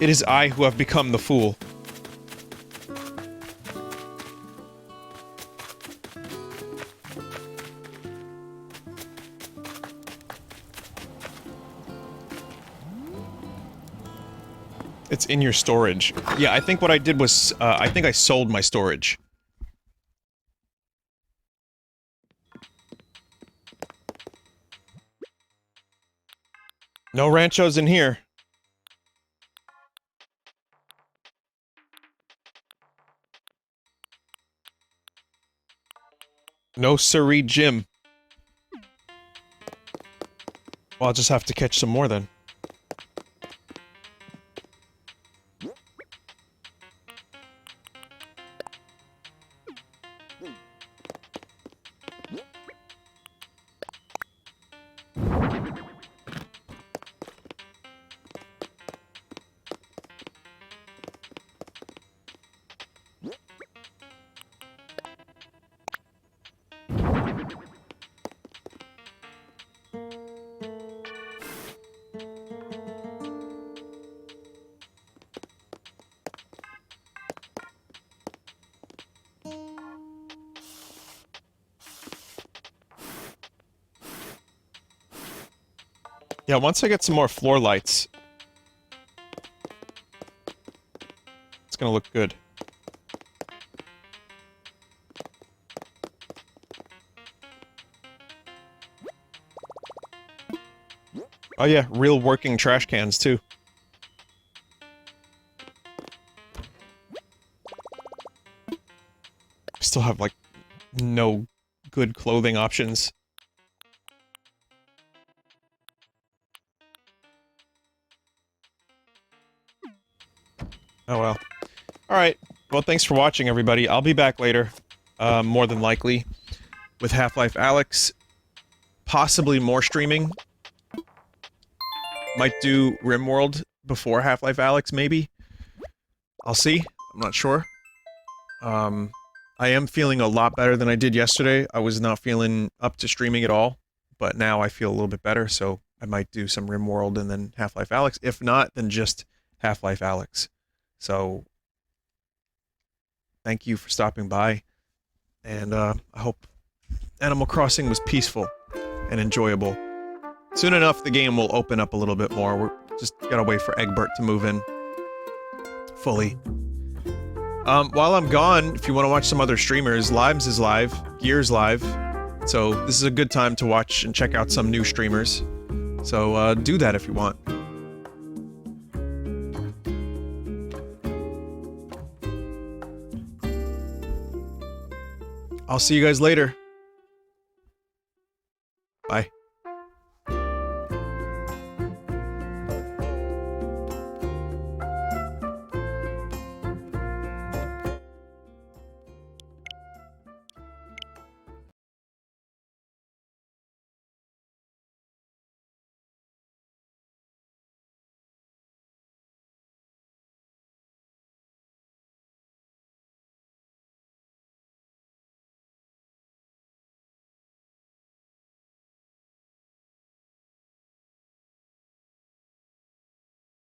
Speaker 1: It is I who have become the fool. It's in your storage. Yeah, I think what I did was, I think I sold my storage. No ranchos in here. No siree Jim. Well, I'll just have to catch some more then. Yeah, once I get some more floor lights, it's gonna look good. Oh yeah, real working trash cans, too. Still have, like, no good clothing options. Oh well. Alright, well thanks for watching everybody. I'll be back later, more than likely, with Half-Life Alyx. Possibly more streaming. Might do RimWorld before Half-Life Alyx, maybe. I'll see. I'm not sure. I am feeling a lot better than I did yesterday. I was not feeling up to streaming at all, but now I feel a little bit better, so I might do some RimWorld and then Half-Life Alyx. If not, then just Half-Life Alyx. So, thank you for stopping by, and I hope Animal Crossing was peaceful and enjoyable. Soon enough, the game will open up a little bit more. We're just gotta wait for Egbert to move in fully. While I'm gone, if you want to watch some other streamers, Limes is live, Gear's live, so this is a good time to watch and check out some new streamers. So, do that if you want. I'll see you guys later.